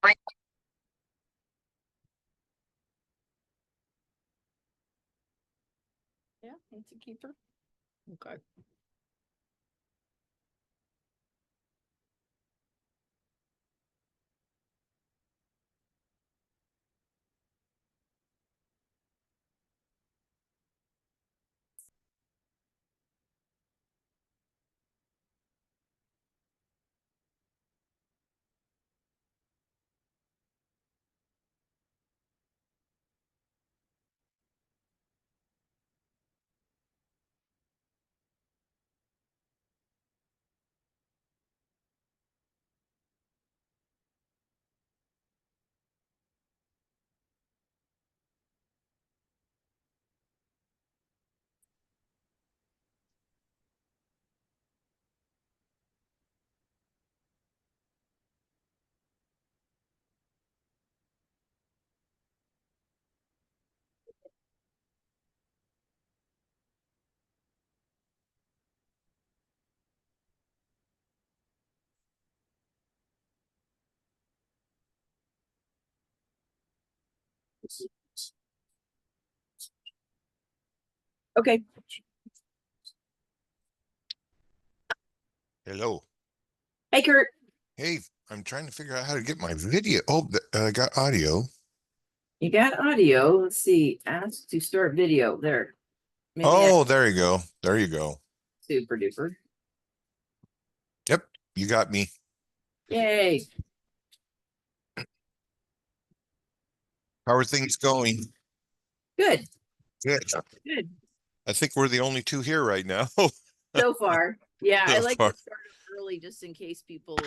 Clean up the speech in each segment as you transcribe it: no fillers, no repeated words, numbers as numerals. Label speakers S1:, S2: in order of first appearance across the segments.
S1: Yeah, it's a keeper. Okay. Okay.
S2: Hello.
S1: Hey, Kurt.
S2: Hey, I'm trying to figure out how to get my video. Oh, I got audio.
S1: You got audio. Let's see. Ask to start video. There. Maybe
S2: Oh, there you go. There you go.
S1: super duper.
S2: Yep, you got me.
S1: Yay.
S2: How are things going?
S1: Good.
S2: Good.
S1: Good.
S2: I think we're the only two here right now.
S1: So far. Yeah, I
S2: So
S1: like
S2: far.
S1: to start early just in case people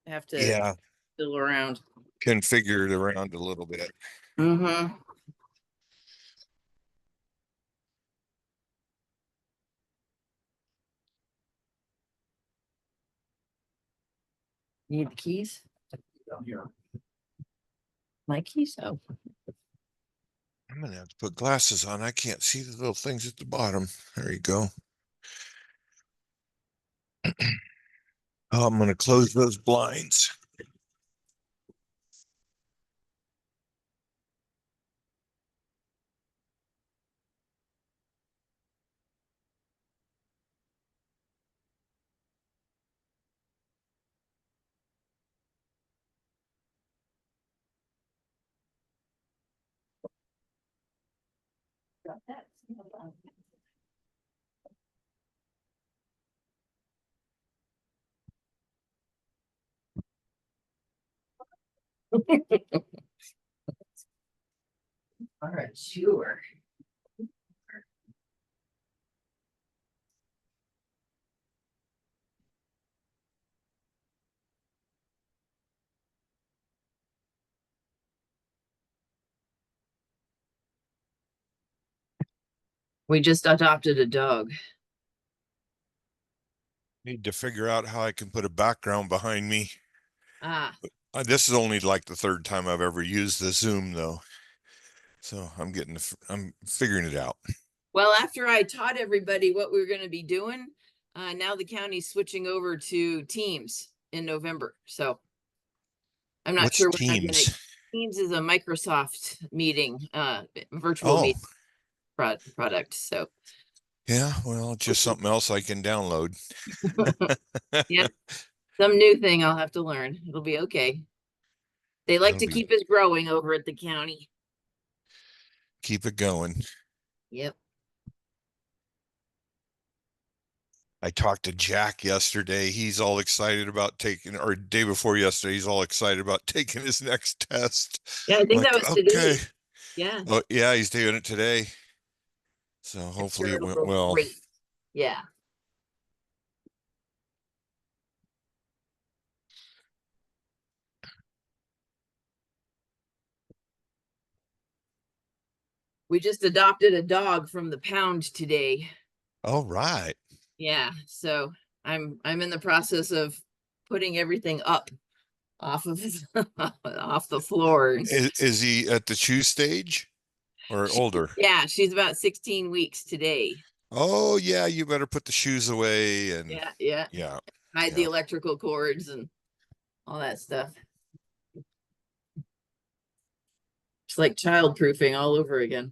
S1: have to
S2: Yeah,
S1: fiddle around.
S2: can figure it around a little bit.
S1: Mm-hmm. Need the keys? Down here. My keys? Oh.
S2: I'm gonna have to put glasses on. I can't see the little things at the bottom. There you go. Oh, I'm gonna close those blinds.
S1: Got that. All right, sure. We just adopted a dog.
S2: Need to figure out how I can put a background behind me.
S1: Ah,
S2: This is only like the third time I've ever used the Zoom though. So I'm figuring it out.
S1: well, after I taught everybody what we were going to be doing, now the county's switching over to Teams in November. So I'm not
S2: What's
S1: sure when I'm going to.
S2: Teams?
S1: Teams is a Microsoft meeting, virtual
S2: Oh,
S1: meeting product. So
S2: yeah. Well, just something else I can download.
S1: yeah, some new thing I'll have to learn. It'll be okay. They like
S2: That'll
S1: to
S2: be
S1: keep us growing over at the county.
S2: keep it going.
S1: Yep.
S2: I talked to Jack yesterday. He's all excited about taking, or day before yesterday, he's all excited about taking his next test.
S1: Yeah, I
S2: I'm
S1: think that
S2: like,
S1: was
S2: okay.
S1: today. Yeah.
S2: Oh, yeah, he's doing it today. So
S1: I'm
S2: hopefully
S1: sure
S2: it
S1: it'll
S2: went
S1: go
S2: well.
S1: great. Yeah. We just adopted a dog from the pound today.
S2: All right.
S1: Yeah, so I'm in the process of putting everything up off of off the floor.
S2: Is he at the chew stage or older?
S1: Yeah, she's about 16 weeks today.
S2: Oh, yeah, you better put the shoes away and
S1: Yeah, yeah.
S2: yeah,
S1: Hide the
S2: yeah.
S1: electrical cords and all that stuff. It's like child-proofing all over again.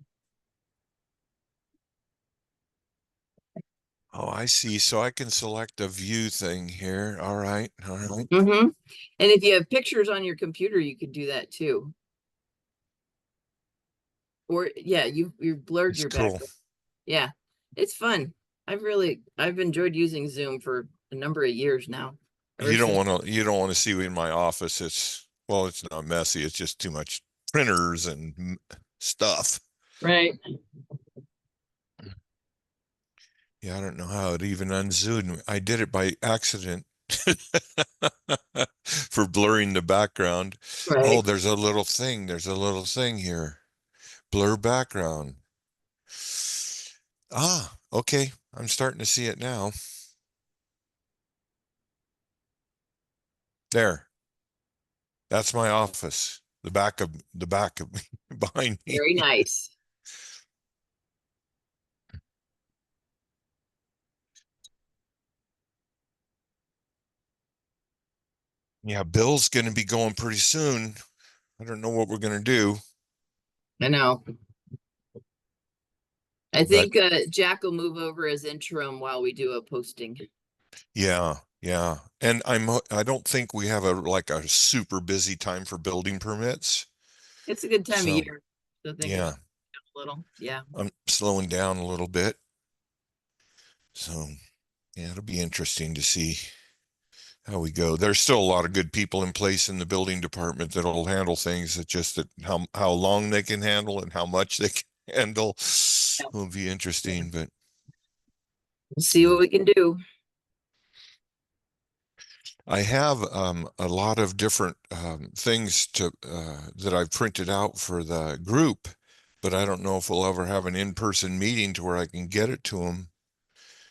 S2: Oh, I see. So I can select a view thing here. All right. All right.
S1: Mm-hmm. And if you have pictures on your computer, you could do that too. Or yeah, you blurred
S2: It's
S1: your
S2: cool.
S1: background. Yeah, it's fun. I've enjoyed using Zoom for a number of years now. Ever since.
S2: You don't want to see in my office. Well, it's not messy. It's just too much printers and stuff.
S1: Right.
S2: Yeah, I don't know how it even unzoomed. I did it by accident for blurring the background. Oh,
S1: Right.
S2: there's a little thing. There's a little thing here. Blur background. Ah, okay. I'm starting to see it now. There. That's my office. The back of behind me.
S1: Very nice.
S2: Yeah, Bill's going to be going pretty soon. I don't know what we're going to do,
S1: I know. I
S2: but
S1: think Jack will move over as interim while we do a posting.
S2: yeah, yeah. And I don't think we have a super busy time for building permits.
S1: It's a good time of
S2: So,
S1: year. So thinking
S2: yeah,
S1: about it a little. Yeah.
S2: I'm slowing down a little bit. So, yeah, it'll be interesting to see how we go. There's still a lot of good people in place in the building department that'll handle things. It's just that how long they can handle and how much they can handle
S1: Yeah.
S2: will be interesting. But
S1: We'll see what we can do.
S2: I have a lot of different things that I've printed out for the group, but I don't know if we'll ever have an in-person meeting to where I can get it to them.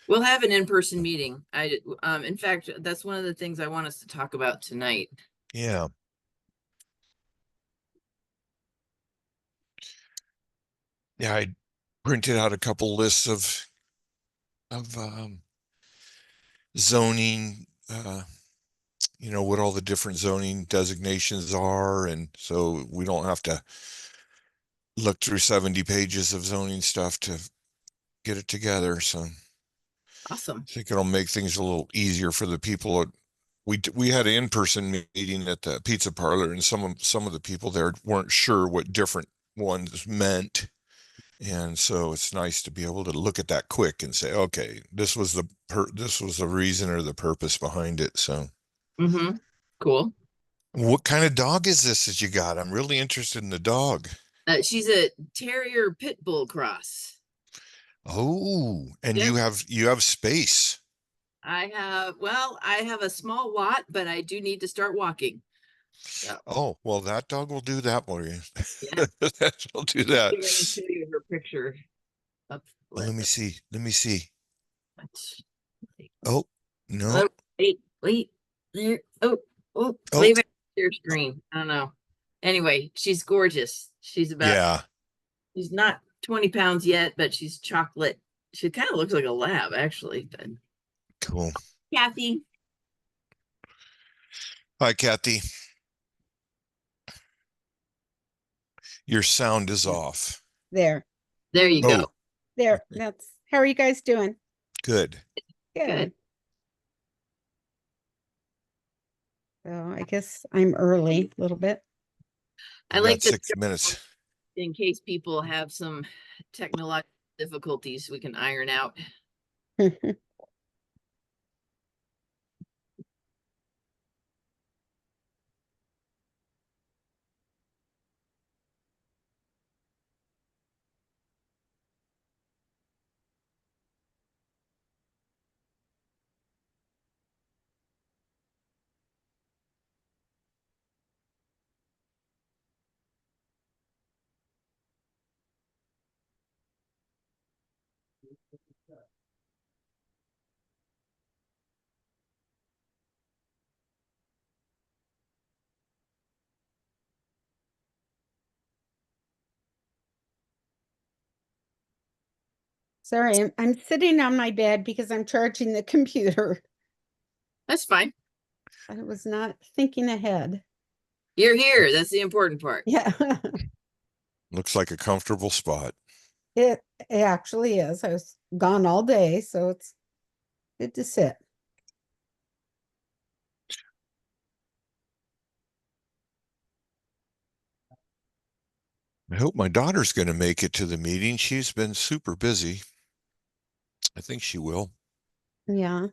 S1: We'll have an in-person meeting. In fact, that's one of the things I want us to talk about tonight.
S2: Yeah. Yeah, I printed out a couple lists of zoning, what all the different zoning designations are, and so we don't have to look through 70 pages of zoning stuff to get it together. So
S1: Awesome.
S2: I think it'll make things a little easier for the people. We had an in-person meeting at the pizza parlor, and some of the people there weren't sure what different ones meant. And so it's nice to be able to look at that quick and say, okay, this was the reason or the purpose behind it. So
S1: Mm-hmm. Cool.
S2: what kind of dog is this that you got? I'm really interested in the dog.
S1: She's a terrier pit bull cross.
S2: Oh, and
S1: Yep.
S2: you have space.
S1: I have a small lot, but I do need to start walking. So
S2: Oh, well, that dog will do that for you.
S1: yeah,
S2: That'll do that.
S1: I'm gonna show you her picture. Up,
S2: Well,
S1: let,
S2: let me see. Let me see.
S1: let's-
S2: Oh, no.
S1: oh, wait, there. Oh,
S2: Oh,
S1: leave it your screen. I don't know. Anyway, she's gorgeous.
S2: yeah.
S1: She's not 20 pounds yet, but she's chocolate. She kind of looks like a lab, actually. But
S2: Cool.
S1: Kathy,
S2: Hi, Kathy. Your sound is off.
S3: There.
S1: there you go.
S2: Oh,
S3: There. That's how are you guys doing?
S2: good.
S3: Good.
S1: Good.
S3: So I guess I'm early a little bit.
S1: I
S2: You
S1: like
S2: got
S1: the
S2: 6 minutes.
S1: in case people have some technological difficulties we can iron out.
S3: Sorry, I'm sitting on my bed because I'm charging the computer.
S1: That's fine.
S3: I was not thinking ahead.
S1: You're here. That's the important part.
S3: Yeah.
S2: Looks like a comfortable spot.
S3: It actually is. I was gone all day, so it's good to sit.
S2: I hope my daughter's going to make it to the meeting. She's been super busy. I think she will.
S3: Yeah.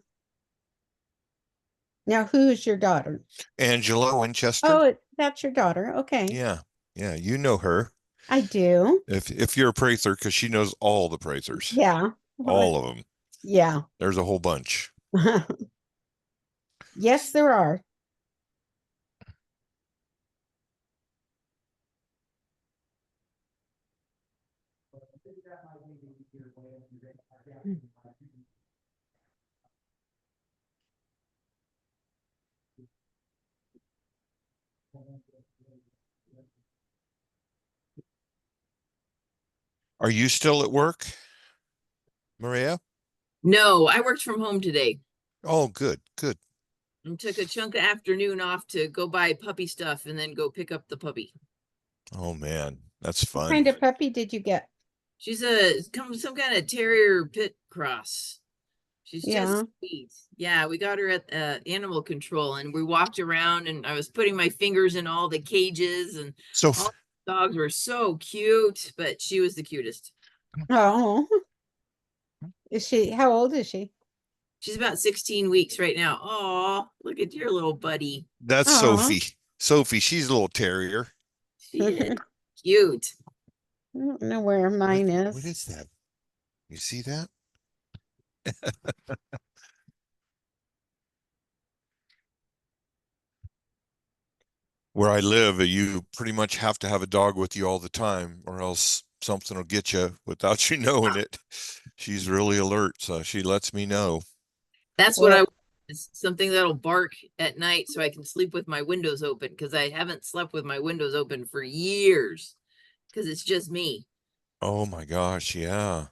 S3: Now, who's your daughter?
S2: Angela Winchester.
S3: Oh, that's your daughter. Okay.
S2: Yeah. Yeah. You know her.
S3: I do.
S2: If you're a Prather, because she knows all the Prathers,
S3: Yeah.
S2: all of them.
S3: Yeah.
S2: There's a whole bunch.
S3: Yes, there are.
S2: Are you still at work, Maria?
S1: No, I worked from home today
S2: Oh, good, good.
S1: and took a chunk of afternoon off to go buy puppy stuff and then go pick up the puppy.
S2: Oh man, that's
S3: What
S2: fun.
S3: kind of puppy did you get?
S1: She's some kind of terrier pit cross. She's
S3: Yeah.
S1: just sweet. Yeah, we got her at animal control and we walked around and I was putting my fingers in all the cages and
S2: So
S1: all the dogs were so cute, but she was the cutest.
S3: Oh. How old is she?
S1: She's about 16 weeks right now. Oh, look at your little buddy.
S2: that's
S3: Aw.
S2: Sophie. Sophie, she's a little terrier.
S1: She is cute.
S3: I don't know where mine is.
S2: What is that? You see that? Where I live, you pretty much have to have a dog with you all the time, or else something will get you without you knowing it. She's really alert, so she lets me know.
S1: That's what
S3: Well,
S1: I want, is something that'll bark at night so I can sleep with my windows open because I haven't slept with my windows open for years because it's just me.
S2: Oh my gosh, yeah.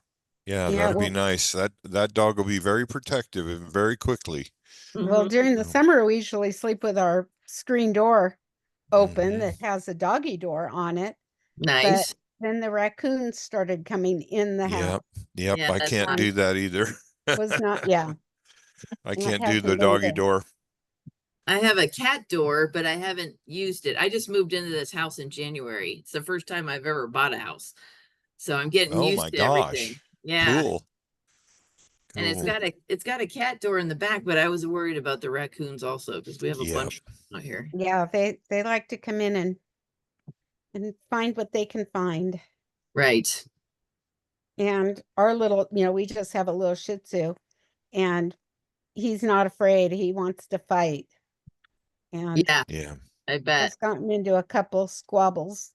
S2: Yeah,
S3: yeah,
S2: that'd be
S3: well,
S2: nice. That dog will be very protective and very quickly.
S3: well,
S1: Mhm.
S3: during the
S2: Oh.
S3: summer, we usually sleep with our screen door open
S2: Mhm.
S3: that has a doggy door on it. But
S1: Nice.
S3: then the raccoons started coming in the house.
S2: Yep. Yep.
S1: Yeah,
S2: I
S1: that's
S2: can't
S1: fun.
S2: do that either.
S3: Was not, yeah,
S2: I
S3: that
S2: can't do
S3: hasn't
S2: the
S3: been
S2: doggy
S3: good.
S2: door.
S1: I have a cat door, but I haven't used it. I just moved into this house in January. It's the first time I've ever bought a house. So I'm getting
S2: Oh
S1: used
S2: my
S1: to everything.
S2: gosh.
S1: Yeah.
S2: Cool.
S1: And
S2: Cool.
S1: it's got a cat door in the back, but I was worried about the raccoons also because we have a
S2: Yep.
S1: bunch out here.
S3: Yeah, they like to come in and find what they can find.
S1: Right.
S3: And our little, we just have a little Shih Tzu, and he's not afraid. He wants to fight, and
S1: Yeah,
S2: Yeah.
S1: I bet.
S3: has gotten into a couple squabbles.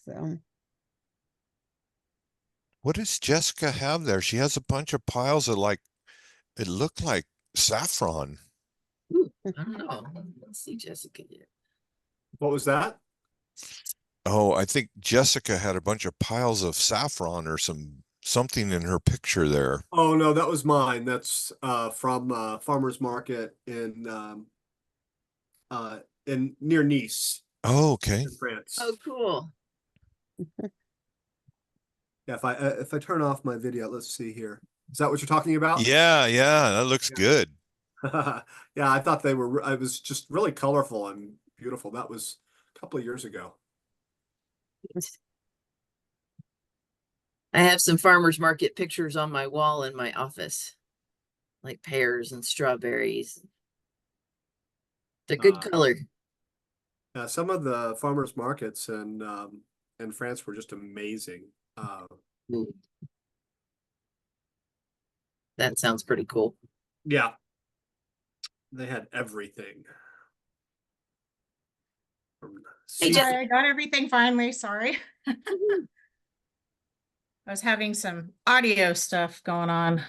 S3: So
S2: What does Jessica have there? She has a bunch of piles of it looked like saffron.
S1: Ooh, I don't know. Let's see Jessica here.
S4: What was that?
S2: Oh, I think Jessica had a bunch of piles of saffron or something in her picture there.
S4: Oh no, that was mine. That's from farmers market in near Nice
S2: Oh, okay.
S4: in France.
S1: Oh, cool.
S4: Yeah, if I turn off my video, let's see here. Is that what you're talking about?
S2: Yeah, yeah, that looks good.
S4: Yeah, I thought they were. I was just really colorful and beautiful. That was a couple of years ago.
S1: I have some farmers market pictures on my wall in my office, like pears and strawberries. They're good color.
S4: Some of the farmers markets in France were just amazing.
S1: Ooh. That sounds pretty cool.
S4: Yeah, they had everything.
S1: Hey, Jess.
S5: Sorry, I got everything finally. Sorry. I was having some audio stuff going on.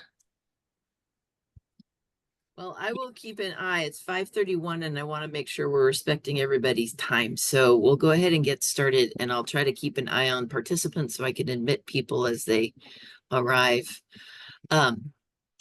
S1: Well, I will keep an eye. It's 5:31 and I want to make sure we're respecting everybody's time. So we'll go ahead and get started and I'll try to keep an eye on participants so I can admit people as they arrive.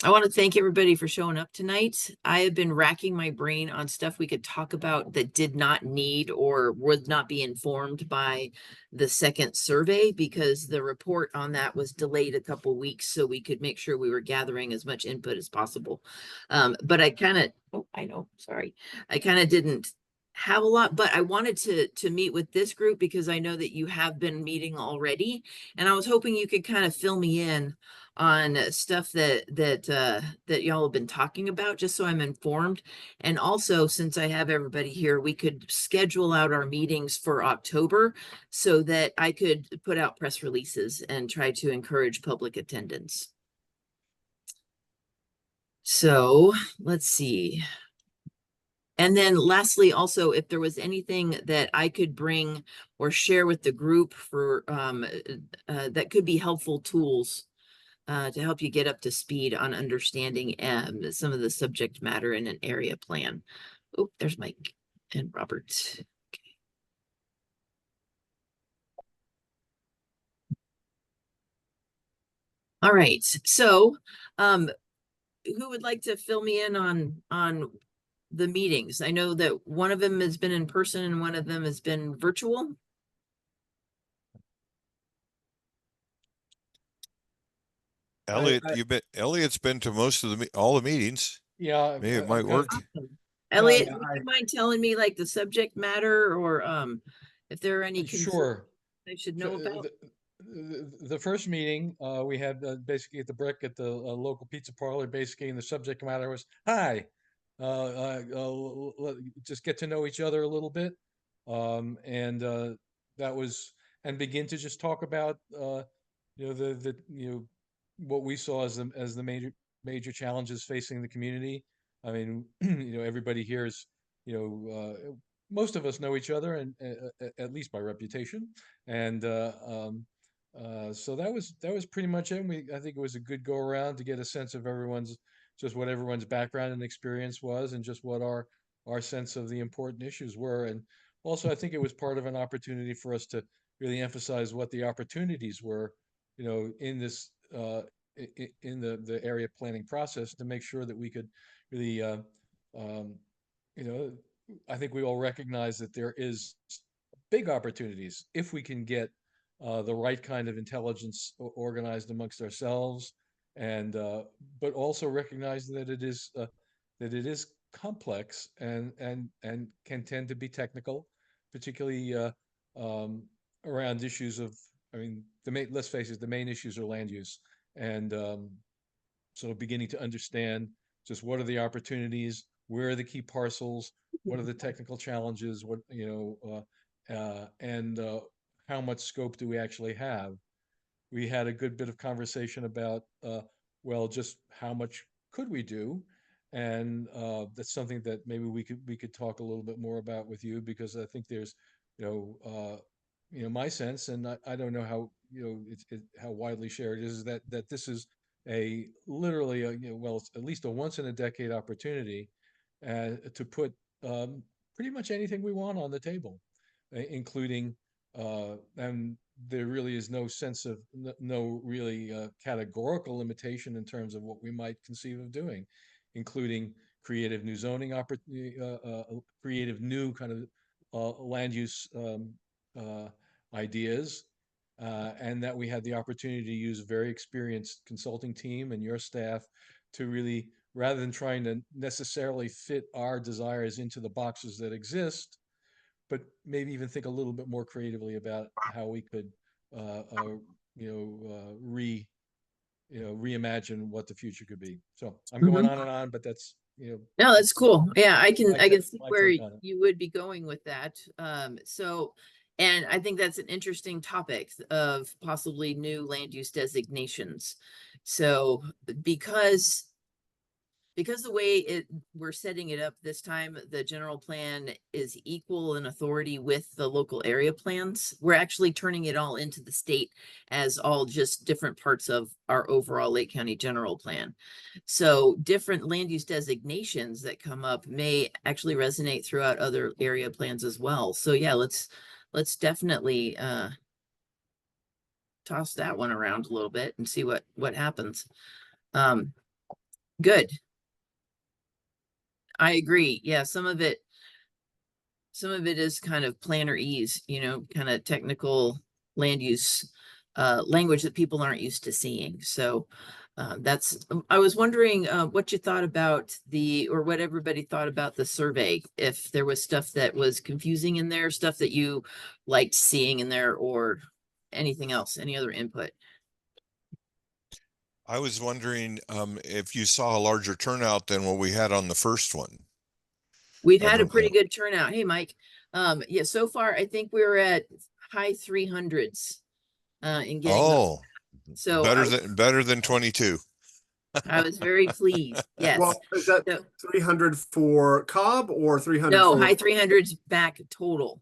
S1: I want to thank everybody for showing up tonight. I have been racking my brain on stuff we could talk about that did not need or would not be informed by the second survey, because the report on that was delayed a couple weeks so we could make sure we were gathering as much input as possible. But I kind of, oh, I know, sorry. I kind of didn't have a lot, but I wanted to meet with this group because I know that you have been meeting already, and I was hoping you could kind of fill me in on stuff that y'all have been talking about, just so I'm informed. And also, since I have everybody here, we could schedule out our meetings for October so that I could put out press releases and try to encourage public attendance. So let's see. And then lastly, also, if there was anything that I could bring or share with the group for that could be helpful tools to help you get up to speed on understanding some of the subject matter in an area plan. Oh, there's Mike and Robert. Okay. All right. So, who would like to fill me in on the meetings? I know that one of them has been in person and one of them has been virtual.
S2: Elliot's been to most of all the meetings.
S6: Yeah.
S2: Maybe it might work.
S1: Awesome. Elliot,
S6: yeah,
S1: would you mind telling me like the subject matter, or if there are any concerns
S6: Sure.
S1: I should know
S6: So,
S1: about?
S6: the first meeting, we had basically at the Brick at the local pizza parlor, basically, and the subject matter was, hi, just get to know each other a little bit. And that was, and begin to just talk about, what we saw as the major challenges facing the community. I mean, everybody here is, most of us know each other, and at least by reputation. And so that was pretty much it. I think it was a good go around to get a sense of what everyone's background and experience was, and just what our sense of the important issues were. And also, I think it was part of an opportunity for us to really emphasize what the opportunities were, in this in the area planning process, to make sure that we could really, um, you know, I think we all recognize that there is big opportunities if we can get the right kind of intelligence organized amongst ourselves, and but also recognize that it is complex, and can tend to be technical, particularly um, around issues of, I mean, let's face it, the main issues are land use, and so beginning to understand just what are the opportunities, where are the key parcels, what are the technical challenges, and how much scope do we actually have. We had a good bit of conversation about, well, just how much could we do, and that's something that maybe we could talk a little bit more about with you, because I think there's, my sense, and I don't know how, how widely shared it is, that this is literally well, it's at least a once in a decade opportunity to put pretty much anything we want on the table, including, and there really is no sense of no really categorical limitation in terms of what we might conceive of doing, including creative new zoning creative new kind of land use ideas, and that we had the opportunity to use a very experienced consulting team and your staff to really, rather than trying to necessarily fit our desires into the boxes that exist, but maybe even think a little bit more creatively about how we could, reimagine what the future could be. So I'm going on and on, but that's,
S1: No, that's cool. Yeah, I can see
S6: my
S1: where
S6: take on it.
S1: you would be going with that. And I think that's an interesting topic of possibly new land use designations. So because the way we're setting it up this time, the general plan is equal in authority with the local area plans. We're actually turning it all into the state as all just different parts of our overall Lake County general plan. So different land use designations that come up may actually resonate throughout other area plans as well. So yeah, let's definitely toss that one around a little bit and see what happens. Good. I agree. Yeah, some of it is kind of planner-ese, kind of technical land use language that people aren't used to seeing. So I was wondering what you thought about or what everybody thought about the survey, if there was stuff that was confusing in there, stuff that you liked seeing in there, or anything else, any other input.
S2: I was wondering if you saw a larger turnout than what we had on the first one.
S1: We've
S2: I
S1: had a
S2: don't
S1: pretty
S2: know.
S1: good turnout. Hey, Mike. Yeah, so far I think we were at high 300s in getting those.
S2: Oh,
S1: So
S2: better than 22.
S1: I was very pleased. Yes.
S4: Well, is that
S1: So,
S4: 300 for Cobb or 300
S1: no,
S4: for?
S1: high 300s back total.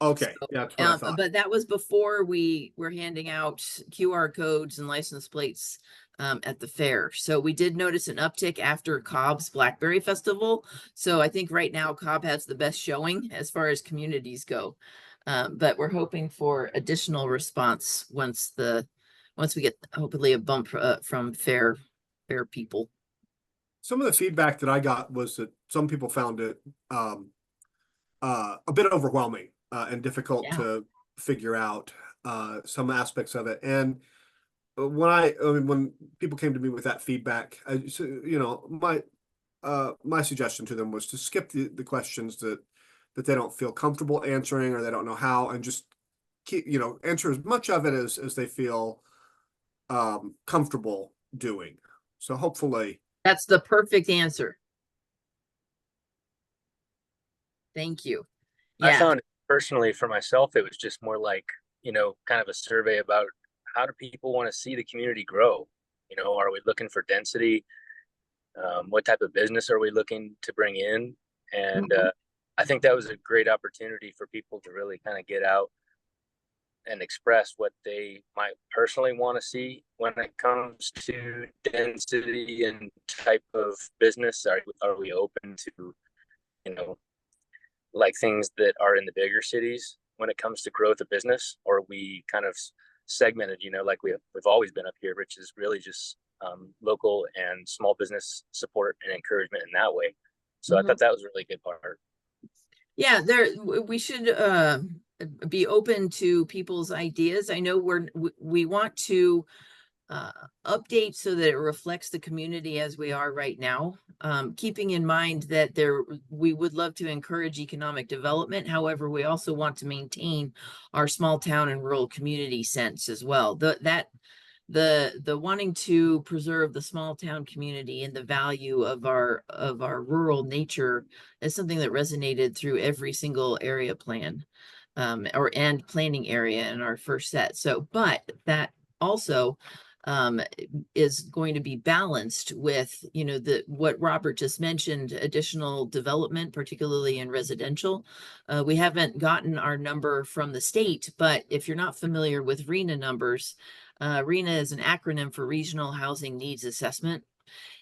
S4: Okay,
S1: So,
S4: yeah, that's what I thought.
S1: but that was before we were handing out QR codes and license plates at the fair. So we did notice an uptick after Cobb's Blackberry Festival. So I think right now Cobb has the best showing as far as communities go. But we're hoping for additional response once we get hopefully a bump from fair people.
S4: Some of the feedback that I got was that some people found it a bit overwhelming and difficult
S1: Yeah.
S4: to figure out some aspects of it. And when people came to me with that feedback, my suggestion to them was to skip the questions that they don't feel comfortable answering or they don't know how, and just keep, answer as much of it as they feel comfortable doing. So hopefully.
S1: That's the perfect answer. Thank you.
S7: I
S1: Yeah.
S7: found personally for myself, it was just more like, kind of a survey about how do people want to see the community grow? Are we looking for density? What type of business are we looking to bring in? And I think that was a great opportunity for people to really kind of get out and express what they might personally want to see when it comes to density and type of business. Are we open to, like things that are in the bigger cities when it comes to growth of business, or we kind of segmented, like we've always been up here, which is really just local and small business support and encouragement in that way. So I thought that was a really good part.
S1: Yeah, we should be open to people's ideas. I know we want to update so that it reflects the community as we are right now, keeping in mind that we would love to encourage economic development. However, we also want to maintain our small town and rural community sense as well. The wanting to preserve the small town community and the value of our rural nature is something that resonated through every single area plan and planning area in our first set. So, but that also is going to be balanced with, what Robert just mentioned, additional development, particularly in residential. We haven't gotten our number from the state, but if you're not familiar with RENA numbers, RENA is an acronym for Regional Housing Needs Assessment.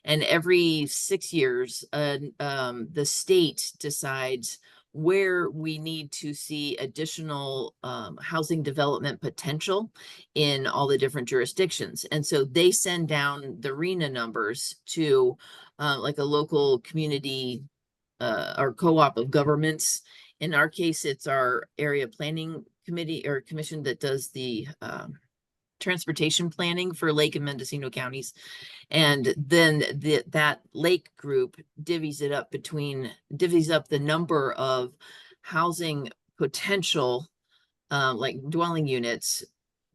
S1: And every 6 years, the state decides where we need to see additional housing development potential in all the different jurisdictions. And so they send down the RENA numbers to like a local community or co-op of governments. In our case, it's our area planning committee or commission that does the transportation planning for Lake and Mendocino counties. And then that lake group divvies up the number of housing potential, like dwelling units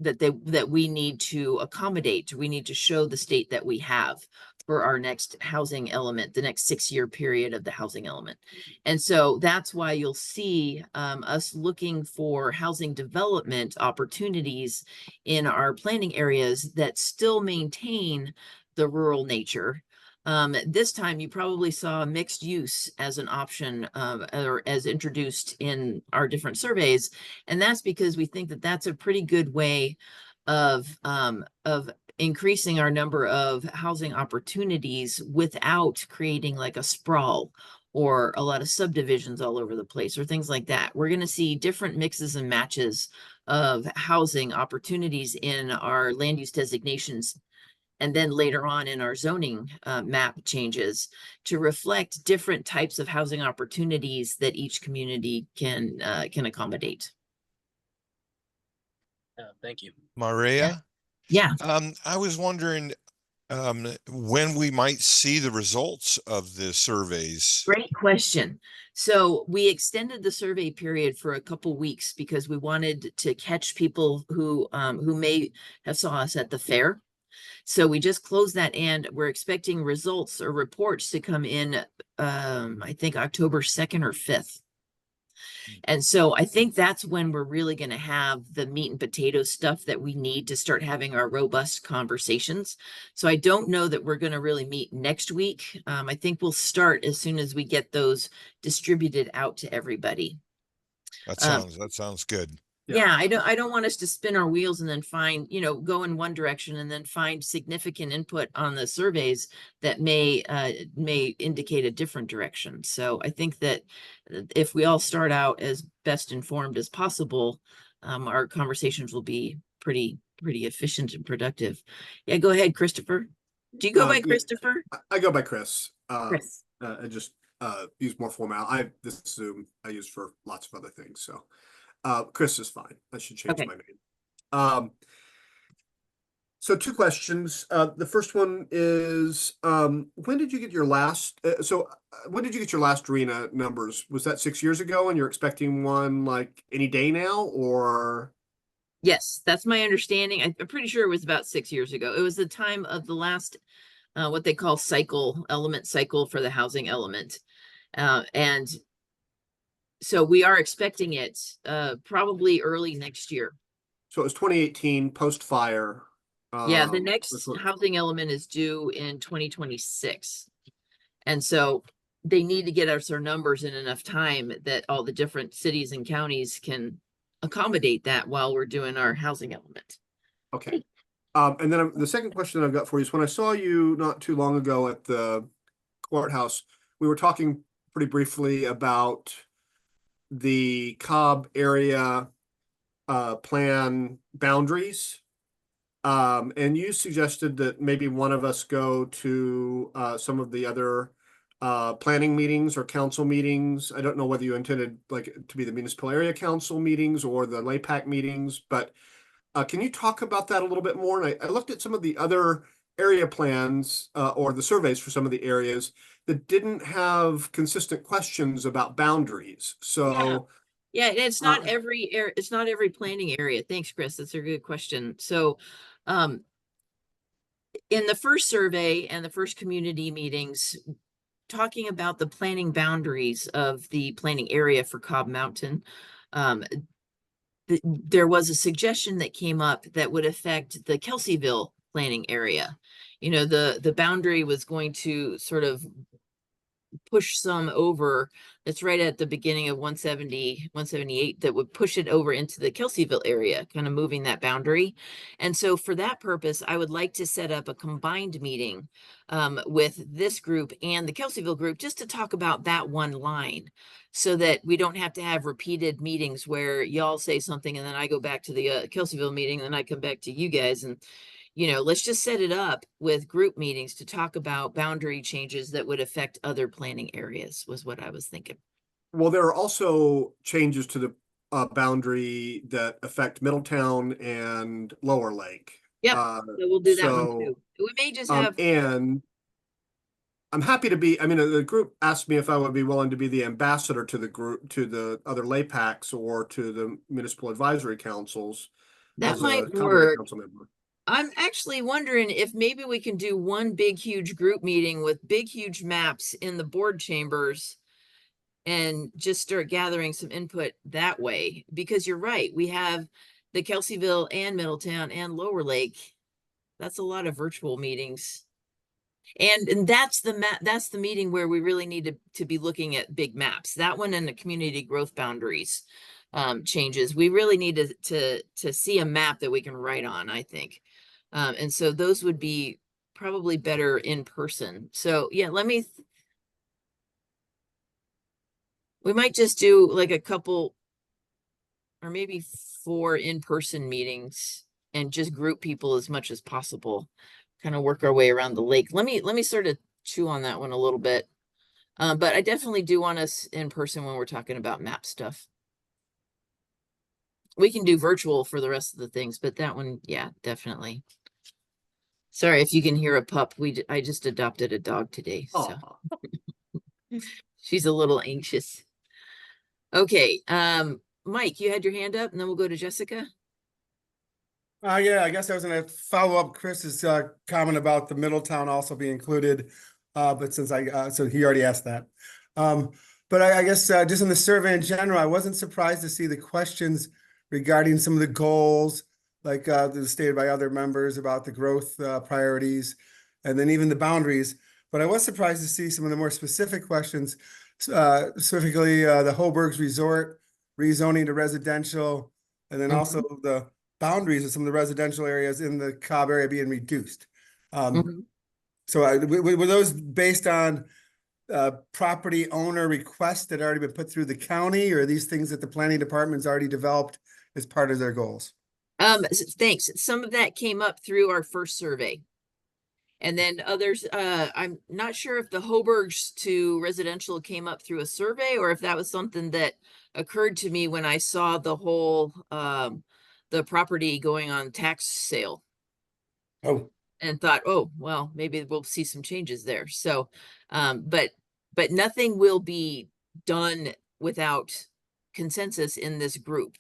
S1: that we need to accommodate. We need to show the state that we have for our next housing element, the next 6-year period of the housing element. And so that's why you'll see us looking for housing development opportunities in our planning areas that still maintain the rural nature. This time you probably saw mixed use as an option or as introduced in our different surveys. And that's because we think that that's a pretty good way of increasing our number of housing opportunities without creating like a sprawl or a lot of subdivisions all over the place or things like that. We're going to see different mixes and matches of housing opportunities in our land use designations and then later on in our zoning map changes to reflect different types of housing opportunities that each community can accommodate.
S7: Thank you.
S2: Maria,
S1: Yeah.
S2: I was wondering when we might see the results of the surveys.
S1: Great question. So we extended the survey period for a couple weeks because we wanted to catch people who may have saw us at the fair. So we just closed that, and we're expecting results or reports to come in, I think October 2nd or 5th. And so I think that's when we're really going to have the meat and potatoes stuff that we need to start having our robust conversations. So I don't know that we're going to really meet next week. I think we'll start as soon as we get those distributed out to everybody.
S2: That
S1: Um,
S2: sounds good.
S1: Yeah, I don't want us to spin our wheels and then find, go in one direction and then find significant input on the surveys that may indicate a different direction. So I think that if we all start out as best informed as possible, our conversations will be pretty efficient and productive. Yeah, go ahead, Christopher. Do you go by
S4: Yeah,
S1: Christopher?
S4: I go by Chris.
S1: Chris.
S4: I just use more formal. This Zoom I use for lots of other things. So Chris is fine. I should change
S1: Okay.
S4: my name. So two questions. The first one is, when did you get your last, when did you get your last RENA numbers? Was that 6 years ago and you're expecting one like any day now, or?
S1: Yes, that's my understanding. I'm pretty sure it was about 6 years ago. It was the time of the last, what they call element cycle for the housing element. And so we are expecting it probably early next year.
S4: So it was 2018 post fire.
S1: Yeah, the next housing element is due in 2026. And so they need to get us our numbers in enough time that all the different cities and counties can accommodate that while we're doing our housing element.
S4: Okay. And then the second question I've got for you is, when I saw you not too long ago at the courthouse, we were talking pretty briefly about the Cobb area plan boundaries. And you suggested that maybe one of us go to some of the other planning meetings or council meetings. I don't know whether you intended like to be the municipal area council meetings or the LAPAC meetings, but can you talk about that a little bit more? And I looked at some of the other area plans or the surveys for some of the areas that didn't have consistent questions about boundaries. So
S1: yeah, it's not every area, it's not every planning area. Thanks, Chris. That's a good question. So in the first survey and the first community meetings, talking about the planning boundaries of the planning area for Cobb Mountain, there was a suggestion that came up that would affect the Kelseyville planning area. The boundary was going to sort of push some over. That's right at the beginning of 170, 178, that would push it over into the Kelseyville area, kind of moving that boundary. And so for that purpose, I would like to set up a combined meeting with this group and the Kelseyville group, just to talk about that one line, so that we don't have to have repeated meetings where y'all say something and then I go back to the Kelseyville meeting and then I come back to you guys. And let's just set it up with group meetings to talk about boundary changes that would affect other planning areas, was what I was thinking.
S4: Well, there are also changes to the boundary that affect Middletown and Lower Lake.
S1: Yep, so we'll do that one too. We may just have.
S4: And I'm happy to be, the group asked me if I would be willing to be the ambassador to the group, to the other LAPACs or to the municipal advisory councils.
S1: That might work. I'm actually wondering if maybe we can do one big, huge group meeting with big, huge maps in the board chambers and just start gathering some input that way. Because you're right, we have the Kelseyville and Middletown and Lower Lake. That's a lot of virtual meetings. And that's the meeting where we really need to be looking at big maps. That one and the community growth boundaries changes. We really need to see a map that we can write on, I think. And so those would be probably better in person. So yeah, we might just do like a couple or maybe 4 in-person meetings and just group people as much as possible. kind of work our way around the lake. Let me sort of chew on that one a little bit. But I definitely do want us in person when we're talking about map stuff. We can do virtual for the rest of the things, but that one, yeah, definitely. Sorry if you can hear a pup. I just adopted a dog today, so she's a little anxious. Okay, Mike, you had your hand up, and then we'll go to Jessica.
S8: Yeah, I guess I was gonna follow up Chris's comment about the Middletown also be included. But since so he already asked that. But I guess just in the survey in general, I wasn't surprised to see the questions regarding some of the goals, like that was stated by other members about the growth priorities, and then even the boundaries. But I was surprised to see some of the more specific questions, specifically the Hoburg's Resort rezoning to residential, and then also the boundaries of some of the residential areas in the Cobb area being reduced. So were those based on property owner requests that already been put through the county, or are these things that the planning department's already developed as part of their goals?
S1: Thanks. Some of that came up through our first survey. And then others, I'm not sure if the Hoburgs to residential came up through a survey or if that was something that occurred to me when I saw the whole the property going on tax sale.
S8: Oh,
S1: and thought, oh, well, maybe we'll see some changes there. So, but nothing will be done without consensus in this group.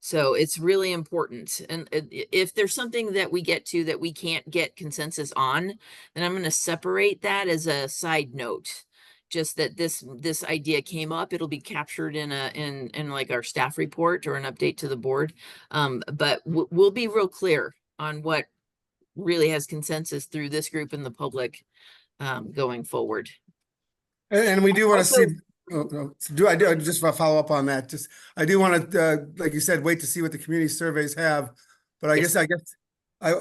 S1: So it's really important. And if there's something that we get to that we can't get consensus on, then I'm going to separate that as a side note. Just that this idea came up, it'll be captured in like our staff report or an update to the board. But we'll be real clear on what really has consensus through this group and the public going forward.
S8: and we do want to
S1: Also-
S8: see. I do just want to follow up on that. Just I do want to, like you said, wait to see what the community surveys have. But I
S1: Yes.
S8: guess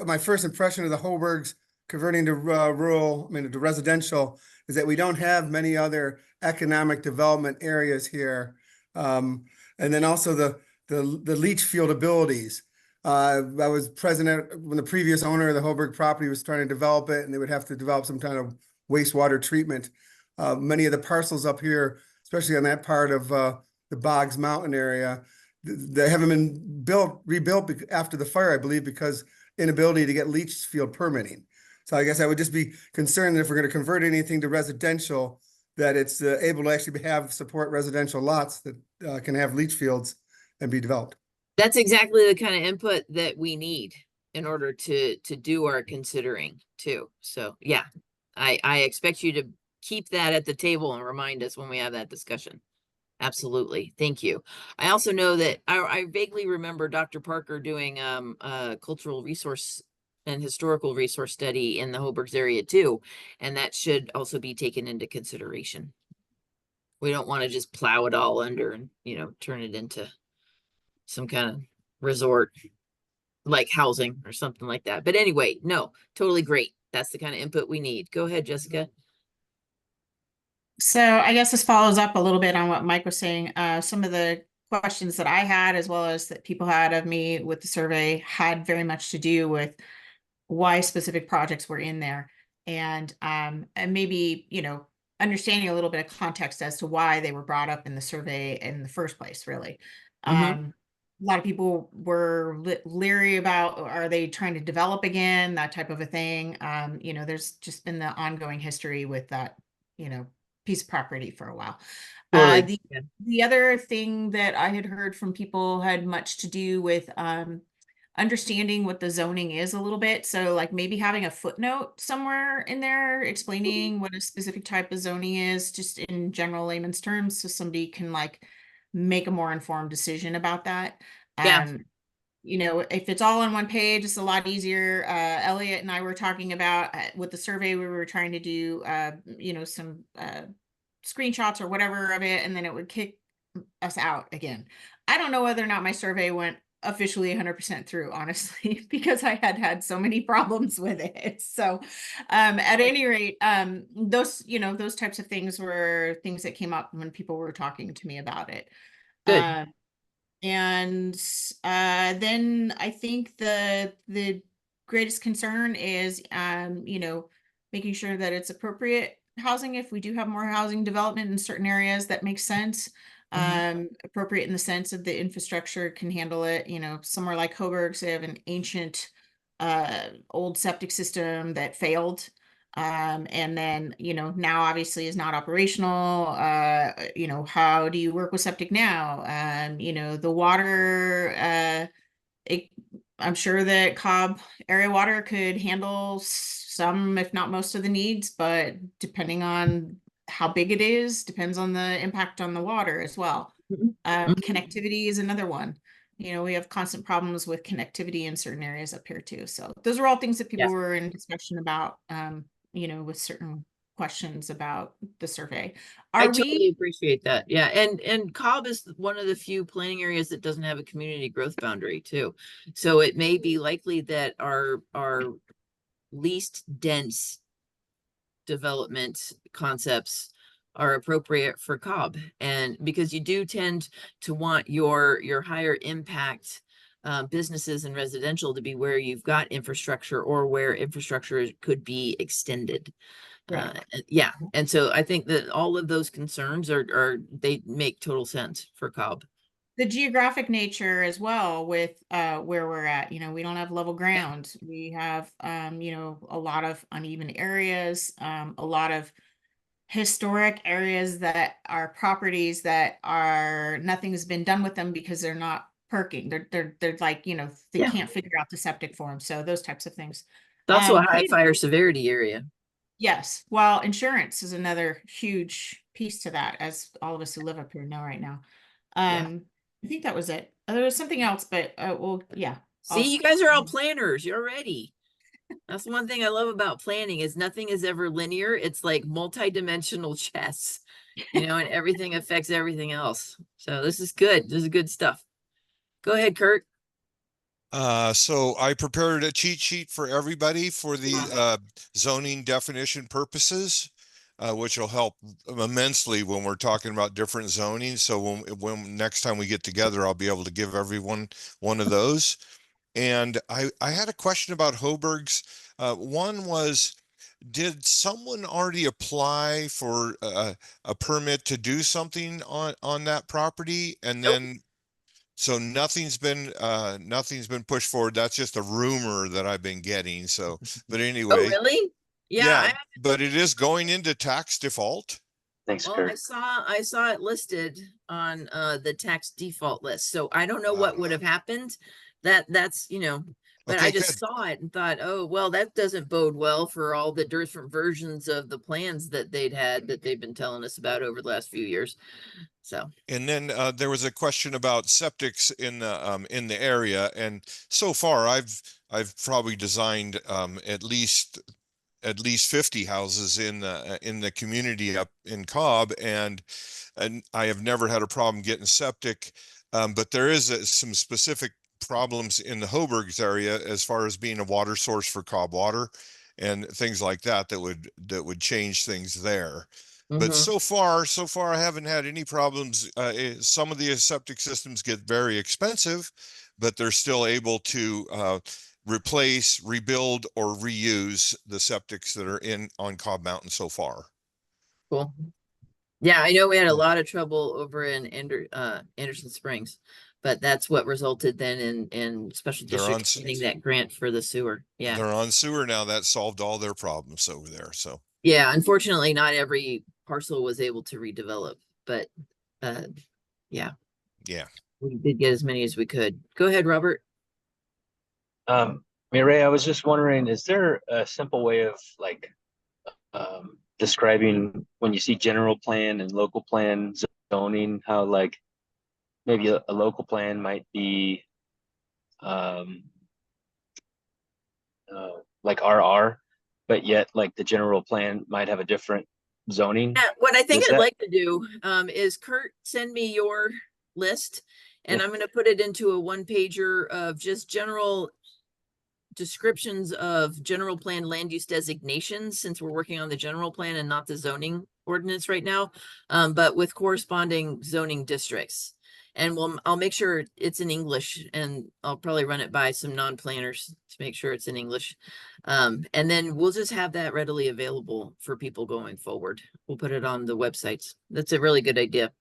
S8: my first impression of the Hoburgs converting to rural, I mean to residential, is that we don't have many other economic development areas here. And then also the leach field abilities. I was present when the previous owner of the Hoburg property was trying to develop it, and they would have to develop some kind of wastewater treatment. Many of the parcels up here, especially on that part of the Boggs Mountain area, they haven't been rebuilt after the fire, I believe, because inability to get leach field permitting. So I guess I would just be concerned that if we're going to convert anything to residential, that it's able to actually support residential lots that can have leach fields and be developed.
S1: That's exactly the kind of input that we need in order to do our considering too. So yeah, I expect you to keep that at the table and remind us when we have that discussion. Absolutely. Thank you. I also know that I vaguely remember Dr. Parker doing a cultural resource and historical resource study in the Hoburgs area too, and that should also be taken into consideration. We don't want to just plow it all under and, turn it into some kind of resort like housing or something like that. But anyway, no, totally great. That's the kind of input we need. Go ahead, Jessica.
S5: So I guess this follows up a little bit on what Mike was saying. Some of the questions that I had, as well as that people had of me with the survey, had very much to do with why specific projects were in there, and maybe understanding a little bit of context as to why they were brought up in the survey in the first place. Really, a lot of people were leery about, are they trying to develop again, that type of a thing. There's just been the ongoing history with that, piece of property for a while.
S1: Totally.
S5: The other thing that I had heard from people had much to do with understanding what the zoning is a little bit. So like maybe having a footnote somewhere in there explaining what a specific type of zoning is, just in general layman's terms, so somebody can like make a more informed decision about that.
S1: Yeah.
S5: If it's all on one page, it's a lot easier. Elliot and I were talking about with the survey, we were trying to do, some screenshots or whatever of it, and then it would kick us out again. I don't know whether or not my survey went officially 100% through, honestly, because I had so many problems with it. So at any rate, those types of things were things that came up when people were talking to me about it. And then I think the greatest concern is, you know, making sure that it's appropriate housing. If we do have more housing development in certain areas, that makes sense. Appropriate in the sense of the infrastructure can handle it. You know, somewhere like Hoburgs, they have an ancient, old septic system that failed. And then, you know, now obviously is not operational. You know, how do you work with septic now? You know, the water, it, I'm sure that Cobb area water could handle some, if not most of the needs, but depending on how big it is, depends on the impact on the water as well. Connectivity is another one. You know, we have constant problems with connectivity in certain areas up here too. So those are all things that people were in discussion about, you know, with certain questions about the survey.
S1: I
S5: Are
S1: totally
S5: we?
S1: appreciate that. Yeah. And Cobb is one of the few planning areas that doesn't have a community growth boundary too. So it may be likely that our least dense development concepts are appropriate for Cobb. And because you do tend to want your higher impact businesses and residential to be where you've got infrastructure or where infrastructure could be extended.
S5: Right.
S1: Yeah. And so I think that all of those concerns they make total sense for Cobb.
S5: The geographic nature as well with where we're at. You know, we don't have level ground. We have you know, a lot of uneven areas, a lot of historic areas that are properties that are nothing's been done with them because they're not perking. They're like, you know, they can't figure out the septic form. So those types of things.
S1: It's also a high
S5: Pretty-
S1: fire severity area.
S5: Yes. Well, insurance is another huge piece to that, as all of us who live up here know right now. I think that was it. There was something else, but well, yeah.
S1: See, you guys are all planners. You're ready. That's one thing I love about planning is nothing is ever linear. It's like multi-dimensional chess, you know, and everything affects everything else. So this is good. This is good stuff. Go ahead, Kurt.
S2: So I prepared a cheat sheet for everybody for the zoning definition purposes, which will help immensely when we're talking about different zoning. So when next time we get together, I'll be able to give everyone one of those. And I had a question about Hoburgs. One was, did someone already apply for a permit to do something on that property? And then, so nothing's been pushed forward. That's just a rumor that I've been getting. So, but
S1: Oh,
S2: anyway,
S1: really?
S2: yeah, but it is going into tax default.
S7: Thanks,
S1: Well,
S7: Kurt.
S1: I saw it listed on the tax default list. So I don't know what would have happened. That's, you know, but
S2: Okay,
S1: I just
S2: good.
S1: saw it and thought, oh, well, that doesn't bode well for all the different versions of the plans that they've been telling us about over the last few years. So,
S2: And then there was a question about septics in the area, and so far I've probably designed at least 50 houses in the community up in Cobb, and I have never had a problem getting septic. But there is some specific problems in the Hoburgs area as far as being a water source for Cobb water and things like that that would change things there. But so far I haven't had any problems. Some of the septic systems get very expensive, but they're still able to replace, rebuild, or reuse the septics that are on Cobb Mountain so far.
S1: cool. Yeah, I know we had a lot of trouble over in Anderson Springs, but that's what resulted then in special district getting that grant for the sewer. Yeah.
S2: They're on sewer now. That solved all their problems over there. So
S1: yeah, unfortunately not every parcel was able to redevelop, but yeah.
S2: Yeah.
S1: We did get as many as we could. Go ahead, Robert.
S7: Mireille, I was just wondering, is there a simple way of like describing when you see general plan and local plan zoning, how like maybe a local plan might be like RR, but yet like the general plan might have a different zoning?
S1: Yeah, what I think I'd like to do is Kurt, send me your list and I'm going to put it into a one-pager of just general descriptions of general plan land use designations, since we're working on the general plan and not the zoning ordinance right now, but with corresponding zoning districts. And I'll make sure it's in English, and I'll probably run it by some non-planners to make sure it's in English. And then we'll just have that readily available for people going forward. We'll put it on the websites. That's a really good idea.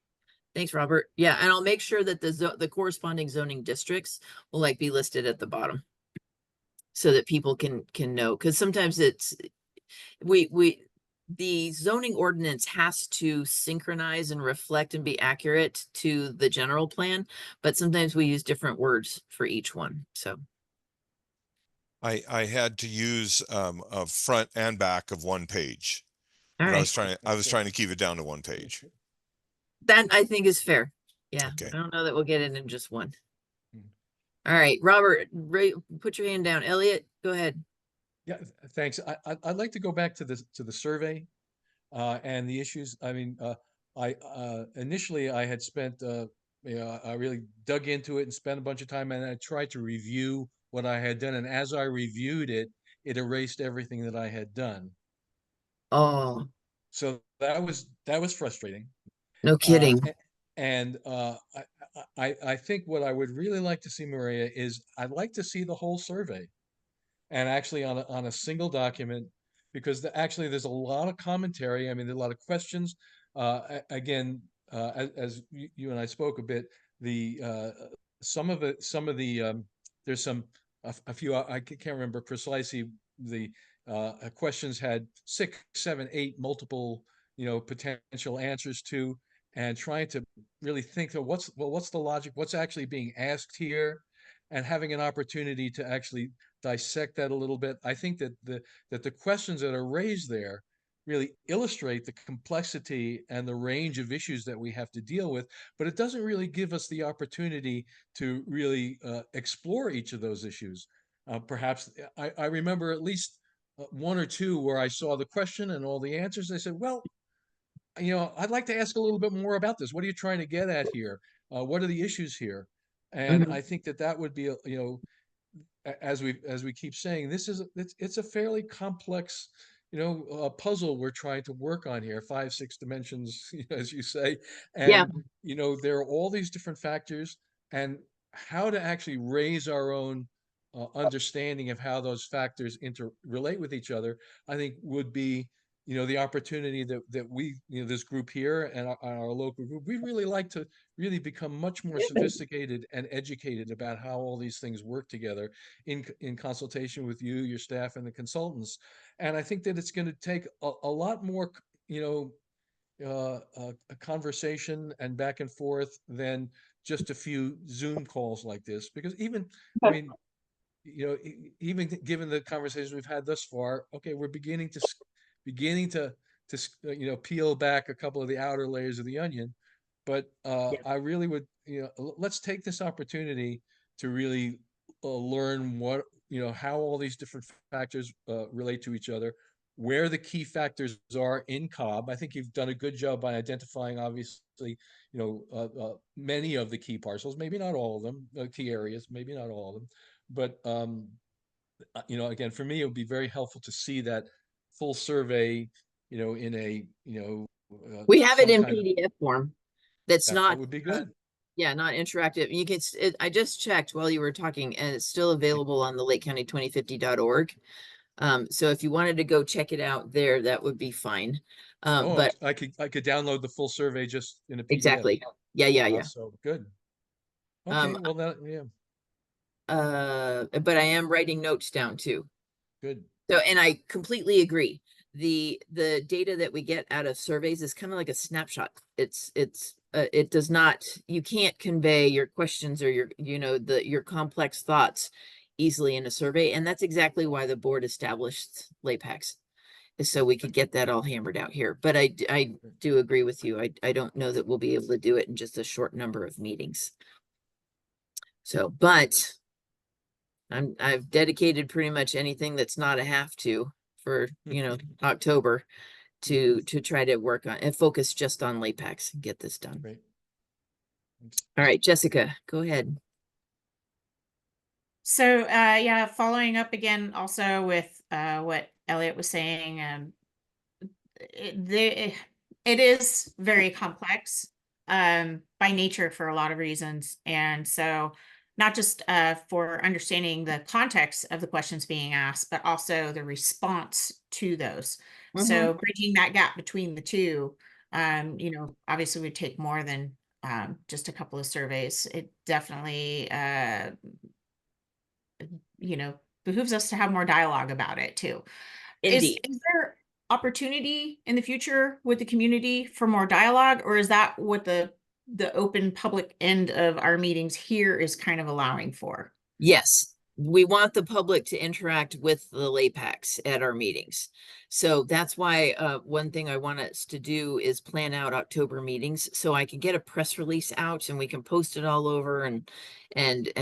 S1: Thanks, Robert. Yeah, and I'll make sure that the corresponding zoning districts will like be listed at the bottom so that people can know, because sometimes it's the zoning ordinance has to synchronize and reflect and be accurate to the general plan, but sometimes we use different words for each one. So
S2: I had to use a front and back of one page.
S1: all
S2: But
S1: right,
S2: I was trying to keep it down to one page.
S1: that I think is fair. Yeah,
S2: Okay.
S1: I don't know that we'll get it in just one.
S6: Hmm.
S1: All right, Robert, put your hand down. Elliot, go ahead.
S6: Yeah, thanks. I'd like to go back to the survey and the issues. I mean, I initially I had spent I really dug into it and spent a bunch of time, and I tried to review what I had done. And as I reviewed it, it erased everything that I had done.
S1: Oh,
S6: So that was frustrating.
S1: no kidding.
S6: And I think what I would really like to see, Maria, is I'd like to see the whole survey, and actually on a single document, because actually there's a lot of commentary. I mean, there are a lot of questions. Again, as you and I spoke a bit, the some of the there's a few I can't remember precisely. The questions had 6, 7, 8 multiple potential answers to, and trying to really think of what's the logic, what's actually being asked here, and having an opportunity to actually dissect that a little bit. I think that the questions that are raised there really illustrate the complexity and the range of issues that we have to deal with, but it doesn't really give us the opportunity to really explore each of those issues. Perhaps I remember at least one or two where I saw the question and all the answers. I said, well, I'd like to ask a little bit more about this. What are you trying to get at here? What are the issues here? And
S1: Mhm.
S6: I think that would be, as we keep saying, it's a fairly complex, puzzle we're trying to work on here, 5, 6 dimensions, as you say.
S1: Yeah.
S6: And, there are all these different factors, and how to actually raise our own understanding of how those factors interrelate with each other, I think would be, the opportunity that we, this group here and our local group, we really like to really become much more sophisticated and educated about how all these things work together in consultation with you, your staff, and the consultants. And I think that it's going to take a lot more, a conversation and back and forth than just a few Zoom calls like this. Because even, I mean, even given the conversations we've had thus far, okay, we're beginning to peel back a couple of the outer layers of the onion. But I really would, let's take this opportunity to really learn how all these different factors relate to each other, where the key factors are in Cobb. I think you've done a good job by identifying, obviously, many of the key parcels, maybe not all of them, key areas, maybe not all of them. But again, for me, it would be very helpful to see that full survey, in a,
S1: We have it
S6: some
S1: in
S6: kind of,
S1: PDF form. That's
S6: that
S1: not,
S6: would be good.
S1: yeah, not interactive. You can, I just checked while you were talking, and it's still available on the lakecounty2050.org. So if you wanted to go check it out there, that would be fine.
S6: Oh,
S1: But
S6: I could download the full survey just in a PDF.
S1: exactly. Yeah.
S6: So good.
S1: Um,
S6: Okay, well, yeah,
S1: but I am writing notes down too.
S6: good.
S1: So, and I completely agree. The data that we get out of surveys is kind of like a snapshot. It does not, you can't convey your questions or your complex thoughts easily in a survey. And that's exactly why the board established LAPACs, is so we could get that all hammered out here. But I do agree with you. I don't know that we'll be able to do it in just a short number of meetings. So, but I've dedicated pretty much anything that's not a have to for, October to try to work on and focus just on LAPACs and get this done.
S6: Great. Thanks.
S1: All right, Jessica, go ahead.
S5: So yeah, following up again also with what Elliot was saying, it is very complex. by nature for a lot of reasons. And so not just for understanding the context of the questions being asked, but also the response to those. So bridging that gap between the two, you know, obviously would take more than just a couple of surveys. It definitely, you know, behooves us to have more dialogue about it too.
S1: Indeed.
S5: Is there opportunity in the future with the community for more dialogue, or is that what the open public end of our meetings here is kind of allowing for?
S1: Yes, we want the public to interact with the LAPACs at our meetings. So that's why one thing I want us to do is plan out October meetings so I can get a press release out and we can post it all over and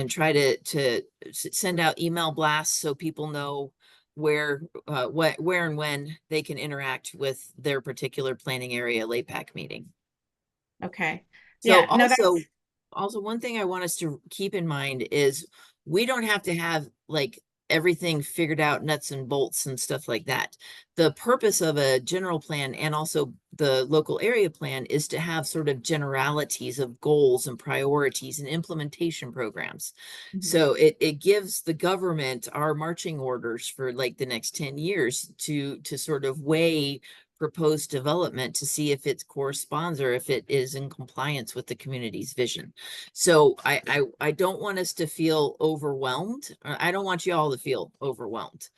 S1: try to send out email blasts so people know where where and when they can interact with their particular planning area LAPAC meeting.
S5: Okay.
S1: So
S5: Yeah, no, that's
S1: also one thing I want us to keep in mind is we don't have to have like everything figured out, nuts and bolts and stuff like that. The purpose of a general plan and also the local area plan is to have sort of generalities of goals and priorities and implementation programs. So it gives the government our marching orders for like the next 10 years to sort of weigh proposed development to see if it corresponds or if it is in compliance with the community's vision. So I don't want us to feel overwhelmed. I don't want you all to feel overwhelmed.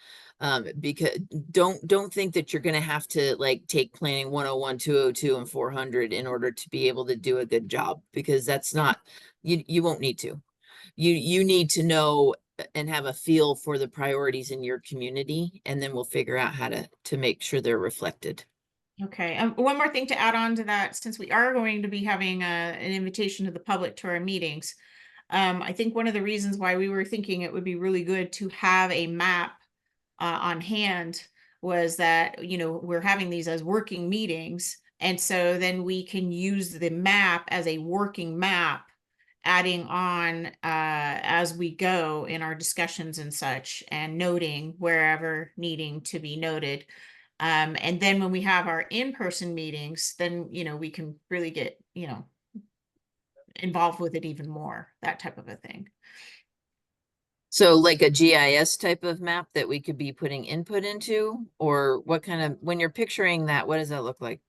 S1: Because don't think that you're going to have to like take planning 101, 202, and 400 in order to be able to do a good job, because that's not, you won't need to. You need to know and have a feel for the priorities in your community, and then we'll figure out how to make sure they're reflected.
S5: okay. One more thing to add on to that, since we are going to be having an invitation to the public to our meetings, I think one of the reasons why we were thinking it would be really good to have a map on hand was that, you know, we're having these as working meetings. And so then we can use the map as a working map, adding on as we go in our discussions and such, and noting wherever needing to be noted. And then when we have our in-person meetings, then, you know, we can really get, you know, involved with it even more, that type of a thing.
S1: So like a GIS type of map that we could be putting input into, or what kind of, when you're picturing that, what does that look like?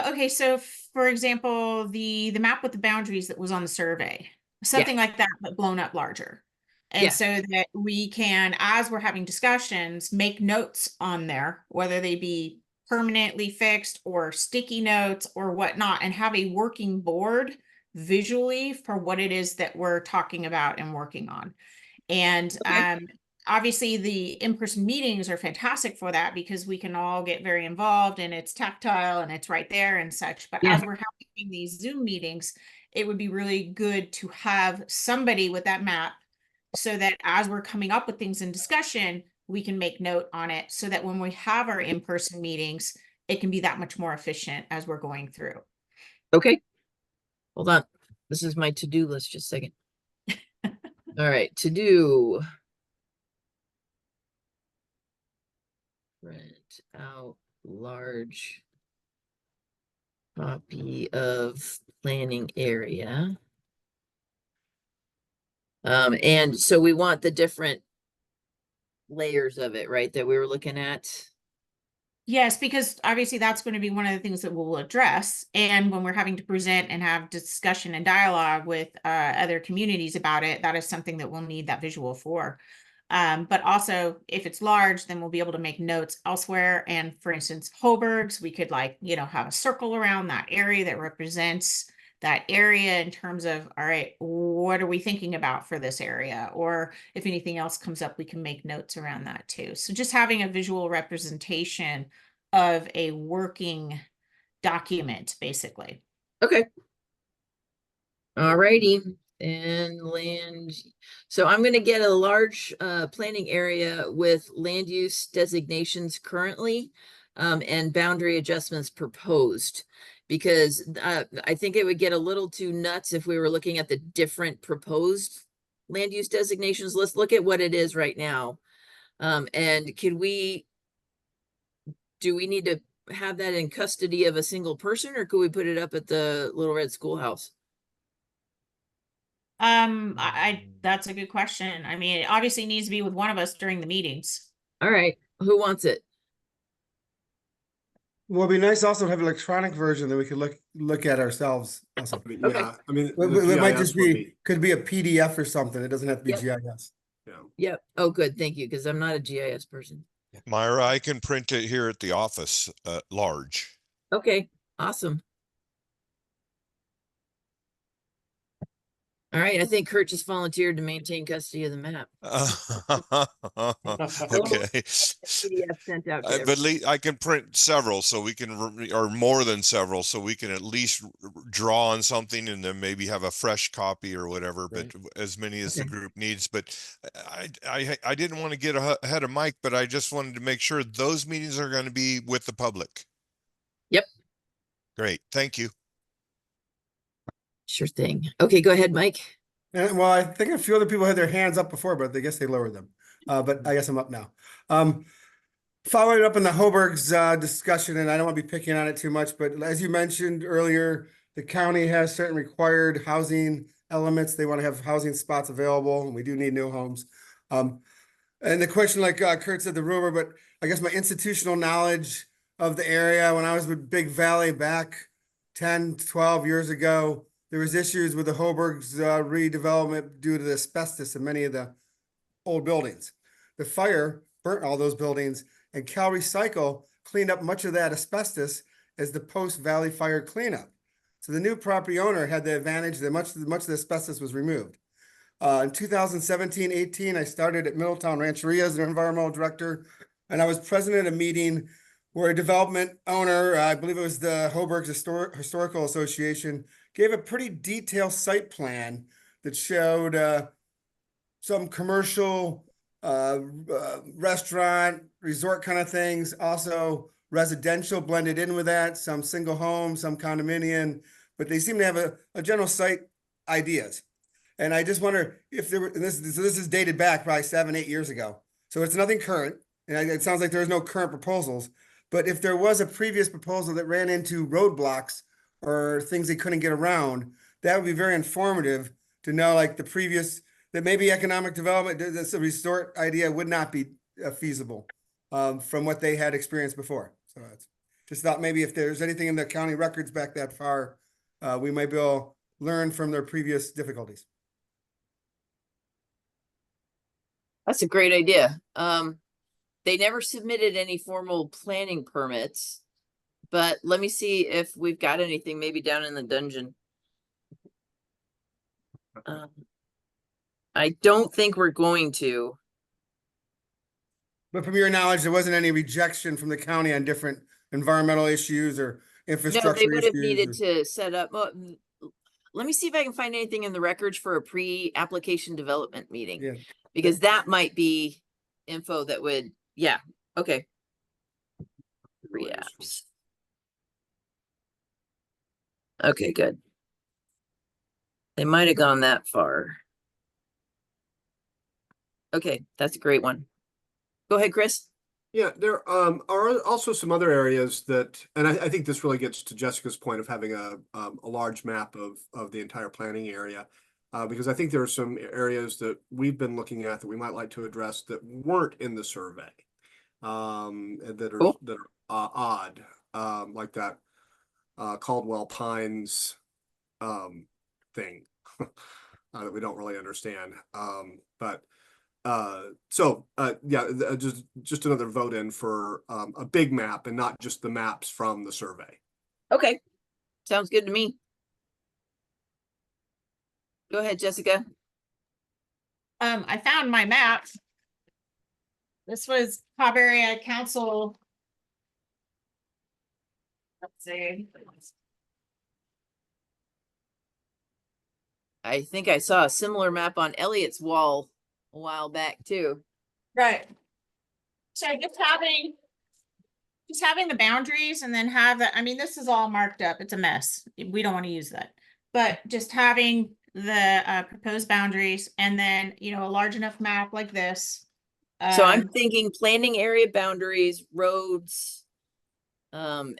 S5: Okay, so for example, the map with the boundaries that was on the survey, something like that, but blown up larger. And
S1: Yeah.
S5: so that we can, as we're having discussions, make notes on there, whether they be permanently fixed or sticky notes or whatnot, and have a working board visually for what it is that we're talking about and working on. And
S1: Okay.
S5: obviously the in-person meetings are fantastic for that because we can all get very involved and it's tactile and it's right there and such. But
S1: Yeah.
S5: as we're having these Zoom meetings, it would be really good to have somebody with that map so that as we're coming up with things in discussion, we can make note on it so that when we have our in-person meetings, it can be that much more efficient as we're going through.
S1: Okay. Hold on. This is my to-do list. Just a second. All right. To do. Print out large copy of planning area. And so we want the different layers of it, right, that we were looking at.
S5: Yes, because obviously that's going to be one of the things that we'll address. And when we're having to present and have discussion and dialogue with other communities about it, that is something that we'll need that visual for. But also, if it's large, then we'll be able to make notes elsewhere. And for instance, Hoburgs, we could like, you know, have a circle around that area that represents that area in terms of, all right, what are we thinking about for this area? Or if anything else comes up, we can make notes around that too. So just having a visual representation of a working document, basically.
S1: Okay. All righty. And land. So I'm going to get a large planning area with land use designations currently and boundary adjustments proposed, because I think it would get a little too nuts if we were looking at the different proposed land use designations. Let's look at what it is right now. And do we need to have that in custody of a single person, or could we put it up at the Little Red Schoolhouse?
S5: That's a good question. I mean, it obviously needs to be with one of us during the meetings.
S1: All right, who wants it?
S8: Well, it'd be nice also to have an electronic version that we could look at ourselves also.
S4: I mean,
S1: Okay.
S4: yeah, I mean,
S8: But
S4: the
S8: it might
S4: GIS
S8: just
S4: would
S8: be, could be a PDF or something. It doesn't have to be
S1: Yep.
S8: GIS.
S4: yeah.
S1: Yep. Oh, good. Thank you. Because I'm not a GIS person.
S2: Myra, I can print it here at the office, large.
S1: Okay, awesome. All right, I think Kurt just volunteered to maintain custody of the map.
S2: Okay.
S1: PDF sent out to
S2: But
S1: everyone.
S2: I can print several so we can, or more than several, so we can at least draw on something and then maybe have a fresh copy or whatever, but as many as the
S1: Okay.
S2: group needs. But I didn't want to get ahead of Mike, but I just wanted to make sure those meetings are going to be with the public.
S1: Yep.
S2: Great. Thank you.
S1: Sure thing. Okay, go ahead, Mike.
S8: And, well, I think a few other people had their hands up before, but I guess they lowered them. But I guess I'm up now. Following up on the Hoburg's discussion, and I don't want to be picking on it too much, but as you mentioned earlier, the county has certain required housing elements. They want to have housing spots available, and we do need new homes. And the question, like Kurt said, the rumor, but I guess my institutional knowledge of the area, when I was with Big Valley back 10, 12 years ago, there was issues with the Hoburg's redevelopment due to the asbestos in many of the old buildings. The fire burnt all those buildings, and Cal Recycle cleaned up much of that asbestos as the post-Valley fire cleanup. So the new property owner had the advantage that much of the asbestos was removed. In 2017-18, I started at Middletown Rancheria as an environmental director, and I was president of a meeting where a development owner, I believe it was the Hoburg's Historical Association, gave a pretty detailed site plan that showed some commercial restaurant, resort kind of things, also residential blended in with that, some single home, some condominium, but they seem to have a general site ideas. And I just wonder if there were, and this is dated back probably 7-8 years ago. So it's nothing current. And it sounds like there's no current proposals. But if there was a previous proposal that ran into roadblocks or things they couldn't get around, that would be very informative to know, like the previous, that maybe economic development, this resort idea would not be feasible from what they had experienced before. So it's just thought maybe if there's anything in the county records back that far, we might be able to learn from their previous difficulties.
S1: That's a great idea. They never submitted any formal planning permits, but let me see if we've got anything maybe down in the dungeon. I don't think we're going to.
S8: But from your knowledge, there wasn't any rejection from the county on different environmental issues or
S1: No,
S8: infrastructure
S1: they would have needed
S8: issues.
S1: to set up. Well, let me see if I can find anything in the records for a pre-application development meeting,
S8: Yeah.
S1: because that might be info that would, yeah, okay. Pre-apps. Okay, good. They might have gone that far. Okay, that's a great one. Go ahead, Chris.
S4: Yeah, there are also some other areas that, and I think this really gets to Jessica's point of having a large map of the entire planning area, because I think there are some areas that we've been looking at that we might like to address that weren't in the survey, that are
S1: Cool.
S4: odd, like that Caldwell Pines thing that we don't really understand, but. Yeah, just another vote in for a big map and not just the maps from the survey.
S1: Okay, sounds good to me. Go ahead, Jessica.
S5: I found my map. This was Cobb Area Council. Let's see.
S1: I think I saw a similar map on Elliot's wall a while back too.
S5: Right. So just having the boundaries and then have that, I mean, this is all marked up. It's a mess. We don't want to use that. But just having the proposed boundaries and then, you know, a large enough map like this.
S1: So I'm thinking planning area boundaries, roads, and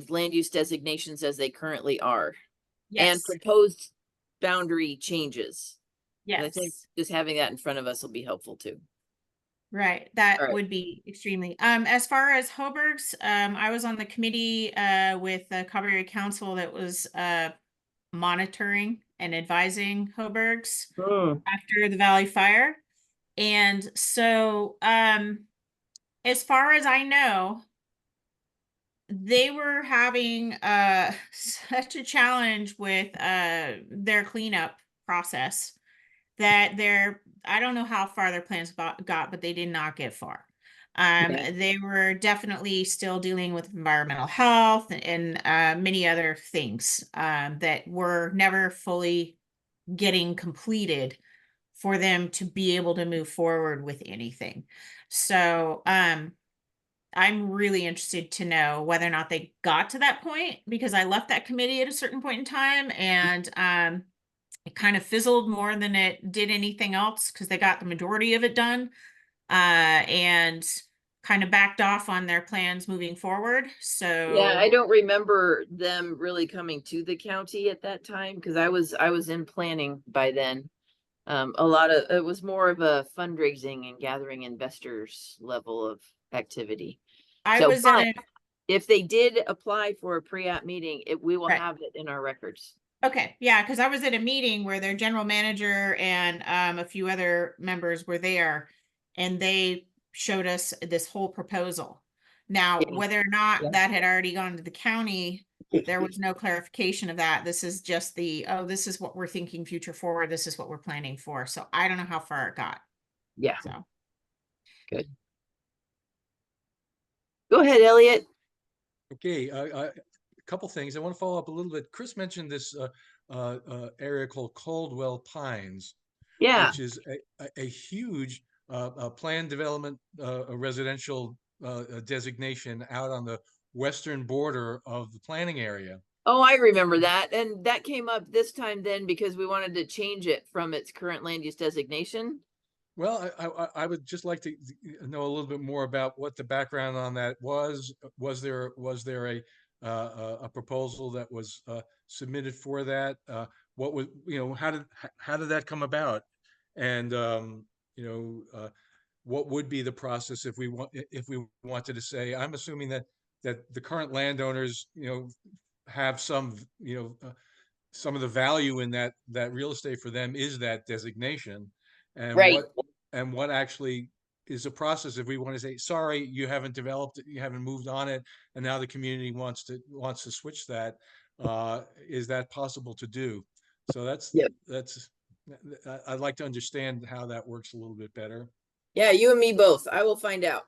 S1: land use designations as they currently are.
S5: Yes.
S1: And proposed boundary changes. And I think
S5: Yes.
S1: just having that in front of us will be helpful too.
S5: Right, that
S1: All right.
S5: would be extremely, as far as Hoburgs, I was on the committee, with the Cobb Area Council that was, monitoring and advising Hoburgs after the Valley Fire. And so, as far as I know, they were having, such a challenge with, their cleanup process that I don't know how far their plans got, but they did not get far.
S1: Yeah.
S5: They were definitely still dealing with environmental health and many other things that were never fully getting completed for them to be able to move forward with anything. So I'm really interested to know whether or not they got to that point, because I left that committee at a certain point in time, and it kind of fizzled more than it did anything else because they got the majority of it done, and kind of backed off on their plans moving forward. So
S1: Yeah, I don't remember them really coming to the county at that time because I was in planning by then. It was more of a fundraising and gathering investors level of activity.
S5: I
S1: So,
S5: was at
S1: but
S5: a
S1: if they did apply for a pre-app meeting, we will
S5: Right.
S1: have it in our records.
S5: Okay, yeah, because I was at a meeting where their general manager and a few other members were there, and they showed us this whole proposal. Now,
S1: Yeah.
S5: whether or not
S1: Yeah.
S5: that had already gone to the county, there was no clarification of that. This is just this is what we're thinking future forward. This is what we're planning for. So I don't know how far it got.
S1: Yeah,
S5: So
S1: good. Go ahead, Elliot.
S6: Okay, a couple things. I want to follow up a little bit. Chris mentioned this area called Caldwell Pines,
S1: Yeah.
S6: which is a huge planned development, a residential designation out on the western border of the planning area.
S1: Oh, I remember that. And that came up this time then because we wanted to change it from its current land use designation.
S6: Well, I would just like to know a little bit more about what the background on that was. Was there a proposal that was submitted for that? What was, how did that come about? And what would be the process if we wanted to say? I'm assuming that the current landowners have some of the value in that real estate for them is that designation, and
S1: Right.
S6: what actually is a process if we want to say, sorry, you haven't developed it, you haven't moved on it, and now the community wants to switch that. Is that possible to do? So
S1: Yep.
S6: I'd like to understand how that works a little bit better.
S1: Yeah, you and me both. I will find out.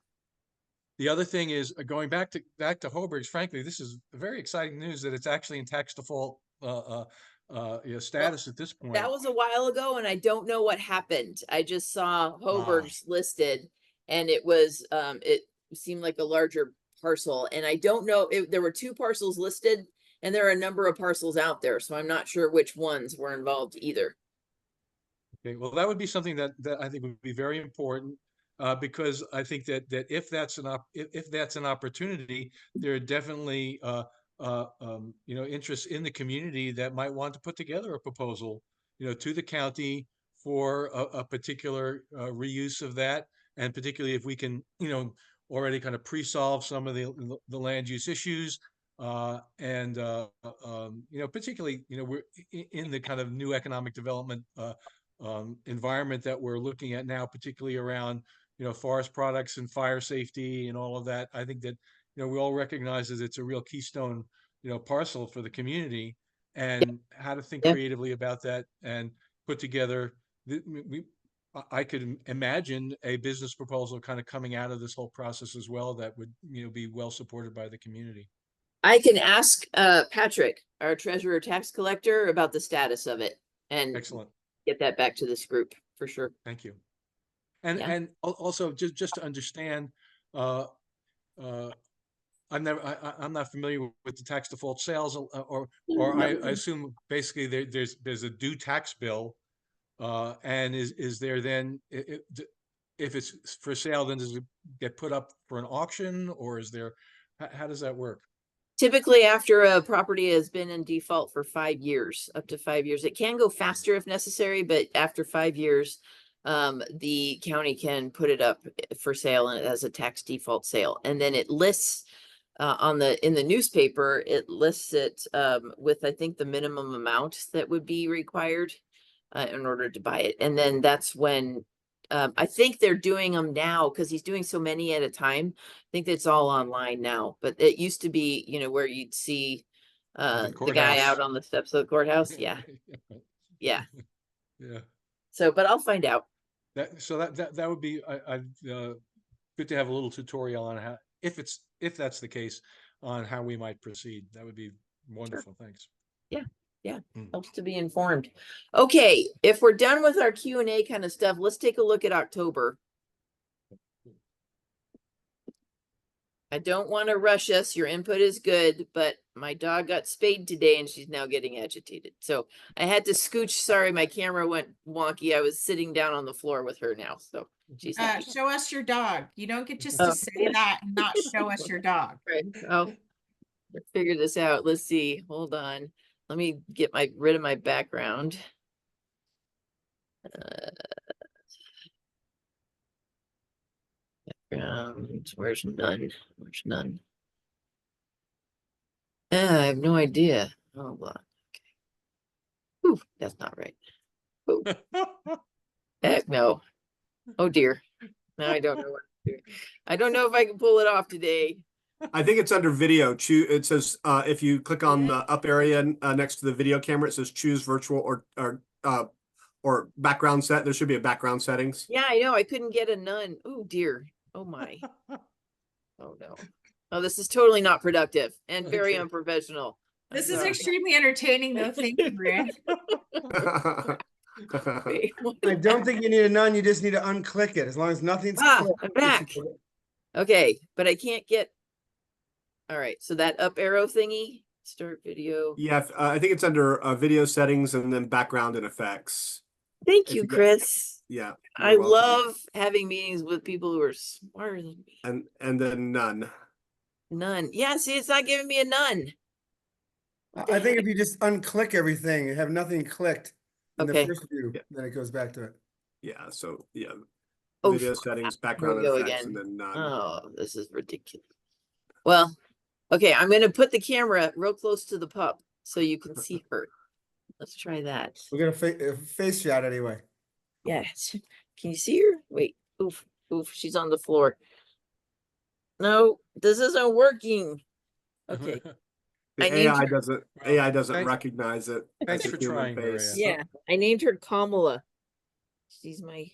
S6: The other thing is going back to Hoburgs. Frankly, this is very exciting news that it's actually in tax default status at this point.
S1: That was a while ago, and I don't know what happened. I just saw Hoburgs listed, and it seemed like a larger parcel, and I don't know if there were two parcels listed, and there are a number of parcels out there, so I'm not sure which ones were involved either.
S6: Okay, well, that would be something that I think would be very important, because I think that if that's an opportunity, there are definitely interests in the community that might want to put together a proposal, to the county for a particular reuse of that, and particularly if we can, already kind of pre-solve some of the land use issues, and particularly, we're in the kind of new economic development environment that we're looking at now, particularly around, forest products and fire safety and all of that. I think that, we all recognize that it's a real keystone, parcel for the community, and how to think creatively about that and put together, I could imagine a business proposal kind of coming out of this whole process as well that would, be well supported by the community.
S1: I can ask Patrick, our treasurer tax collector, about the status of it and
S6: Excellent.
S1: get that back to this group for sure.
S6: Thank you. And also just to understand, I'm not familiar with the tax default sales, or I assume basically there's a due tax bill, and is there then, if it's for sale, then does it get put up for an auction, or is there, how does that work?
S1: Typically, after a property has been in default for 5 years, up to 5 years, it can go faster if necessary, but after 5 years, the county can put it up for sale and as a tax default sale. And then it lists in the newspaper, it lists it with, I think, the minimum amount that would be required in order to buy it. And then that's when I think they're doing them now because he's doing so many at a time. I think it's all online now, but it used to be, where you'd see the guy out
S6: courthouse.
S1: on the steps of the courthouse. Yeah. Yeah.
S6: Yeah.
S1: So, but I'll find out.
S6: That would be good to have a little tutorial on how, if that's the case, on how we might proceed. That would be wonderful. Thanks.
S1: Yeah, helps to be informed. Okay, if we're done with our Q&A kind of stuff, let's take a look at October. I don't want to rush us. Your input is good, but my dog got spayed today and she's now getting agitated. So I had to scooch. Sorry, my camera went wonky. I was sitting down on the floor with her now. So she's happy.
S5: Show us your dog. You don't get just
S1: Oh.
S5: to say that and not show us your dog.
S1: Right. I'll figure this out. Let's see. Hold on. Let me get rid of my background. Where's none? Where's none? I have no idea. Oh, well, okay. Ooh, that's not right. Ooh. Heck no. Oh dear. Now I don't know what to do. I don't know if I can pull it off today.
S4: I think it's under video. It says if you click on the up area next to the video camera, it says choose virtual or background set. There should be a background settings.
S1: Yeah, I know. I couldn't get a none. Oh dear. Oh my. Oh no. Oh, this is totally not productive and very unprofessional.
S5: This is extremely entertaining though. Thank you, Rick.
S8: I don't think you need a none. You just need to unclick it. As long as nothing's
S1: I'm
S8: clicked,
S1: back. Okay, but I can't get. All right, so that up arrow thingy, start video.
S4: Yeah, I think it's under video settings and then background and effects.
S1: Thank you, Chris.
S4: Yeah.
S1: I love having meetings with people who are smarter than me.
S4: And then none.
S1: None. Yeah, see, it's not giving me a none.
S8: I think if you just unclick everything and have nothing clicked in
S1: Okay.
S8: the first view, then it goes back to it.
S4: Yeah, so yeah.
S1: Oh,
S4: Video settings, background
S1: here we
S4: and
S1: go
S4: effects,
S1: again.
S4: and then none.
S1: Oh, this is ridiculous. Well, okay, I'm going to put the camera real close to the pup so you can see her. Let's try that.
S8: We're gonna face shot anyway.
S1: Yes. Can you see her? Wait. Oof. Oof. She's on the floor. No, this isn't working. Okay.
S4: The
S1: I named
S4: AI doesn't
S6: Thanks-
S4: recognize it.
S6: Thanks
S4: as a
S6: for
S4: human
S6: trying, Maria.
S4: face.
S1: Yeah, I named her Kamala. She's my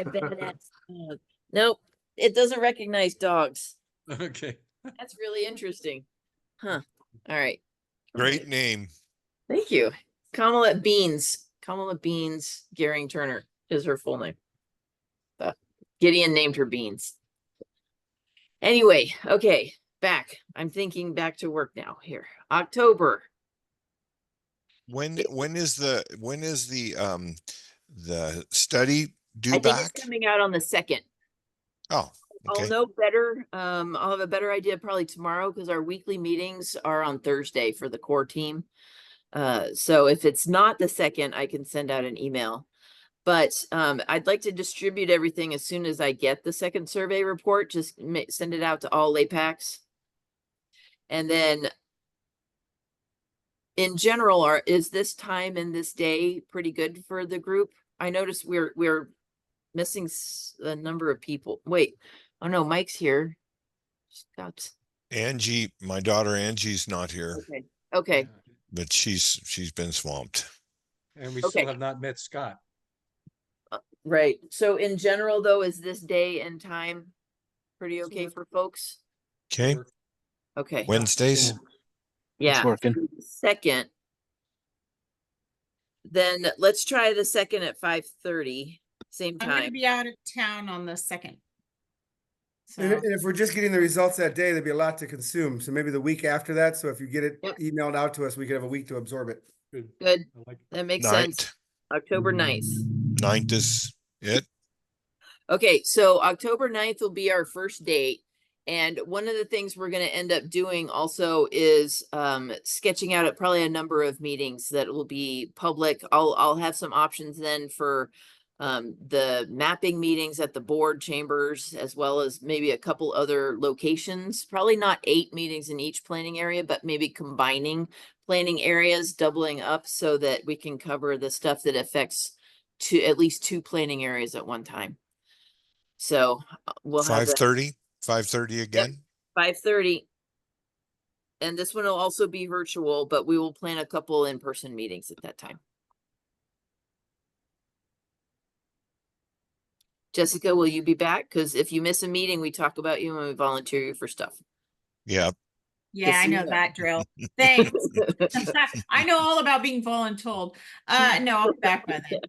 S1: badass dog. Nope, it doesn't recognize dogs.
S6: Okay.
S1: That's really interesting. Huh. All right.
S2: Great name.
S1: Thank you. Kamala Beans. Kamala Beans Gehring Turner is her full name. Gideon named her Beans. Anyway, okay, back. I'm thinking back to work now here. October.
S2: When is the study due
S1: I think
S2: back?
S1: it's coming out on the 2nd.
S2: Oh,
S1: I'll
S2: okay.
S1: know better. I'll have a better idea probably tomorrow because our weekly meetings are on Thursday for the core team. So if it's not the 2nd, I can send out an email. But I'd like to distribute everything as soon as I get the second survey report. Just send it out to all LAPACs. And then in general, is this time and this day pretty good for the group? I noticed we're missing a number of people. Wait, oh no, Mike's here. Scott's.
S2: Angie, my daughter Angie's not here,
S1: Okay. Okay.
S2: but she's been swamped.
S6: And we
S1: Okay.
S6: still have not met Scott.
S1: Right. So in general, though, is this day and time pretty okay for folks?
S2: Okay,
S1: Okay.
S2: Wednesdays.
S1: Yeah.
S9: working.
S1: 2nd. Then let's try the 2nd at 5:30, same
S5: I'm gonna
S1: time.
S5: be out of town on the 2nd. So
S8: And if we're just getting the results that day, there'd be a lot to consume. So maybe the week after that. So if you get it
S1: Yep.
S8: emailed out to us, we could have a week to absorb it.
S6: Good.
S1: Good.
S6: I like
S1: That makes sense.
S2: 9th.
S1: October 9th.
S2: 9th is it.
S1: Okay, so October 9th will be our first date. And one of the things we're going to end up doing also is sketching out probably a number of meetings that will be public. I'll have some options then for the mapping meetings at the board chambers, as well as maybe a couple other locations. Probably not 8 meetings in each planning area, but maybe combining planning areas, doubling up so that we can cover the stuff that affects at least 2 planning areas at one time. So we'll have that
S2: 5:30 again.
S1: 5:30. And this one will also be virtual, but we will plan a couple in-person meetings at that time. Jessica, will you be back? Because if you miss a meeting, we talk about you and we volunteer you for stuff.
S2: Yeah.
S5: Yeah, I know that drill. Thanks. I know all about being voluntold. No, I'll be back by then.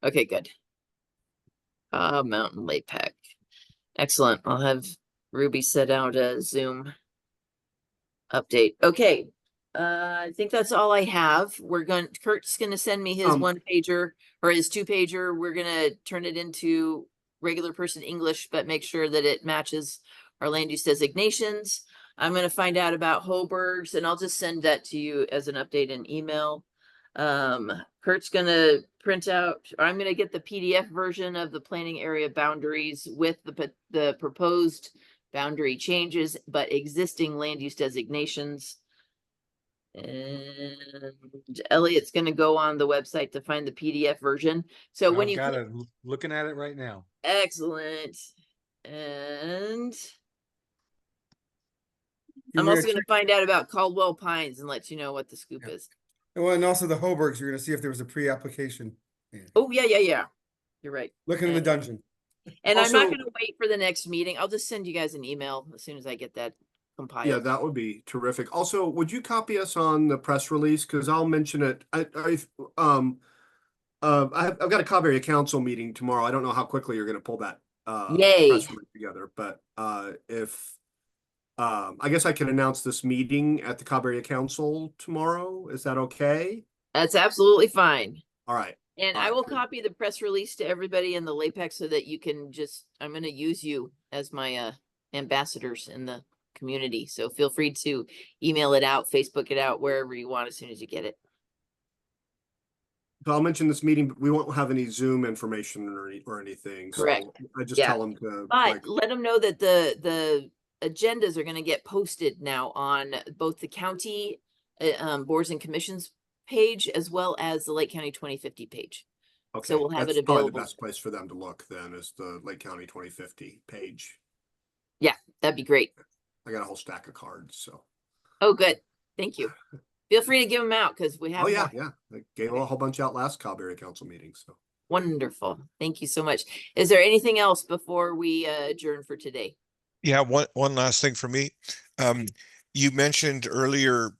S1: Okay, good. Mountain LAPAC. Excellent. I'll have Ruby set out a Zoom update. Okay. I think that's all I have. Kurt's gonna send me his 1-pager or his 2-pager. We're gonna turn it into regular person English, but make sure that it matches our land use designations. I'm gonna find out about Hoburgs and I'll just send that to you as an update in email. Kurt's gonna print out, or I'm gonna get the PDF version of the planning area boundaries with the proposed boundary changes, but existing land use designations. And Elliot's gonna go on the website to find the PDF version. So when
S6: I've
S1: you
S6: got it, looking at it right now.
S1: excellent. And
S8: You
S1: I'm
S8: were
S1: also gonna
S8: actually-
S1: find out about Caldwell Pines and let you know what the scoop
S8: Yeah.
S1: is.
S8: Well, and also the Hoburgs, you're gonna see if there was a pre-application.
S1: Oh, yeah. You're right.
S8: Looking in the dungeon.
S1: And I'm not
S4: Also-
S1: gonna wait for the next meeting. I'll just send you guys an email as soon as I get that compiled.
S4: Yeah, that would be terrific. Also, would you copy us on the press release? Because I'll mention it. I've got a Cobb Area Council meeting tomorrow. I don't know how quickly you're going to pull that
S1: Yay.
S4: press release together, but if I guess I can announce this meeting at the Cobb Area Council tomorrow. Is that okay?
S1: That's absolutely fine.
S4: All right.
S1: And I will copy the press release to everybody in the LAPAC so that you can I'm gonna use you as my ambassadors in the community. So feel free to email it out, Facebook it out, wherever you want as soon as you get it.
S4: So I'll mention this meeting, but we won't have any Zoom information or anything.
S1: Correct.
S4: So I just
S1: Yeah.
S4: tell them to
S1: But let them know that the agendas are gonna get posted now on both the county boards and commissions page as well as the Lake County 2050 page.
S4: okay.
S1: So we'll have
S4: That's
S1: it
S4: probably
S1: available.
S4: the best place for them to look then is the Lake County 2050 page.
S1: Yeah, that'd be great.
S4: I got a whole stack of cards, so.
S1: Oh, good. Thank you. Feel free to give them out because we have
S4: Oh, yeah,
S1: more.
S4: yeah. I gave a whole bunch out last Cobb Area Council meeting, so.
S1: Wonderful. Thank you so much. Is there anything else before we adjourn for today?
S2: Yeah, one last thing for me. You mentioned earlier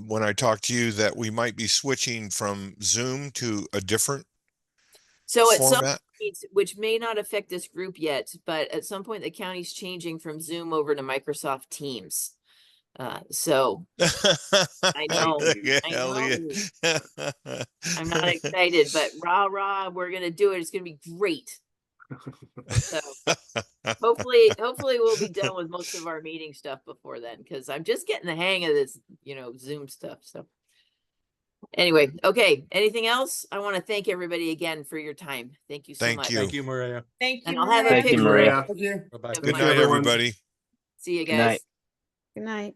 S2: when I talked to you that we might be switching from Zoom to a different
S1: So at some
S2: format.
S1: point, which may not affect this group yet, but at some point the county's changing from Zoom over to Microsoft Teams. So I know,
S2: Elliot.
S1: I'm not excited, but rah, we're gonna do it. It's gonna be great. So hopefully we'll be done with most of our meeting stuff before then, because I'm just getting the hang of this, Zoom stuff. So anyway, okay. Anything else? I want to thank everybody again for your time. Thank you so
S2: Thank
S1: much.
S2: you.
S6: Thank you, Maria.
S5: Thank you.
S1: And I'll have a
S5: Maria.
S7: Thank you,
S1: picture.
S7: Maria.
S8: Thank you.
S6: Bye-bye.
S1: Good
S2: Good
S1: night,
S2: night,
S4: everyone.
S2: everybody.
S1: See you
S7: Good
S1: guys.
S7: night.
S3: Good night.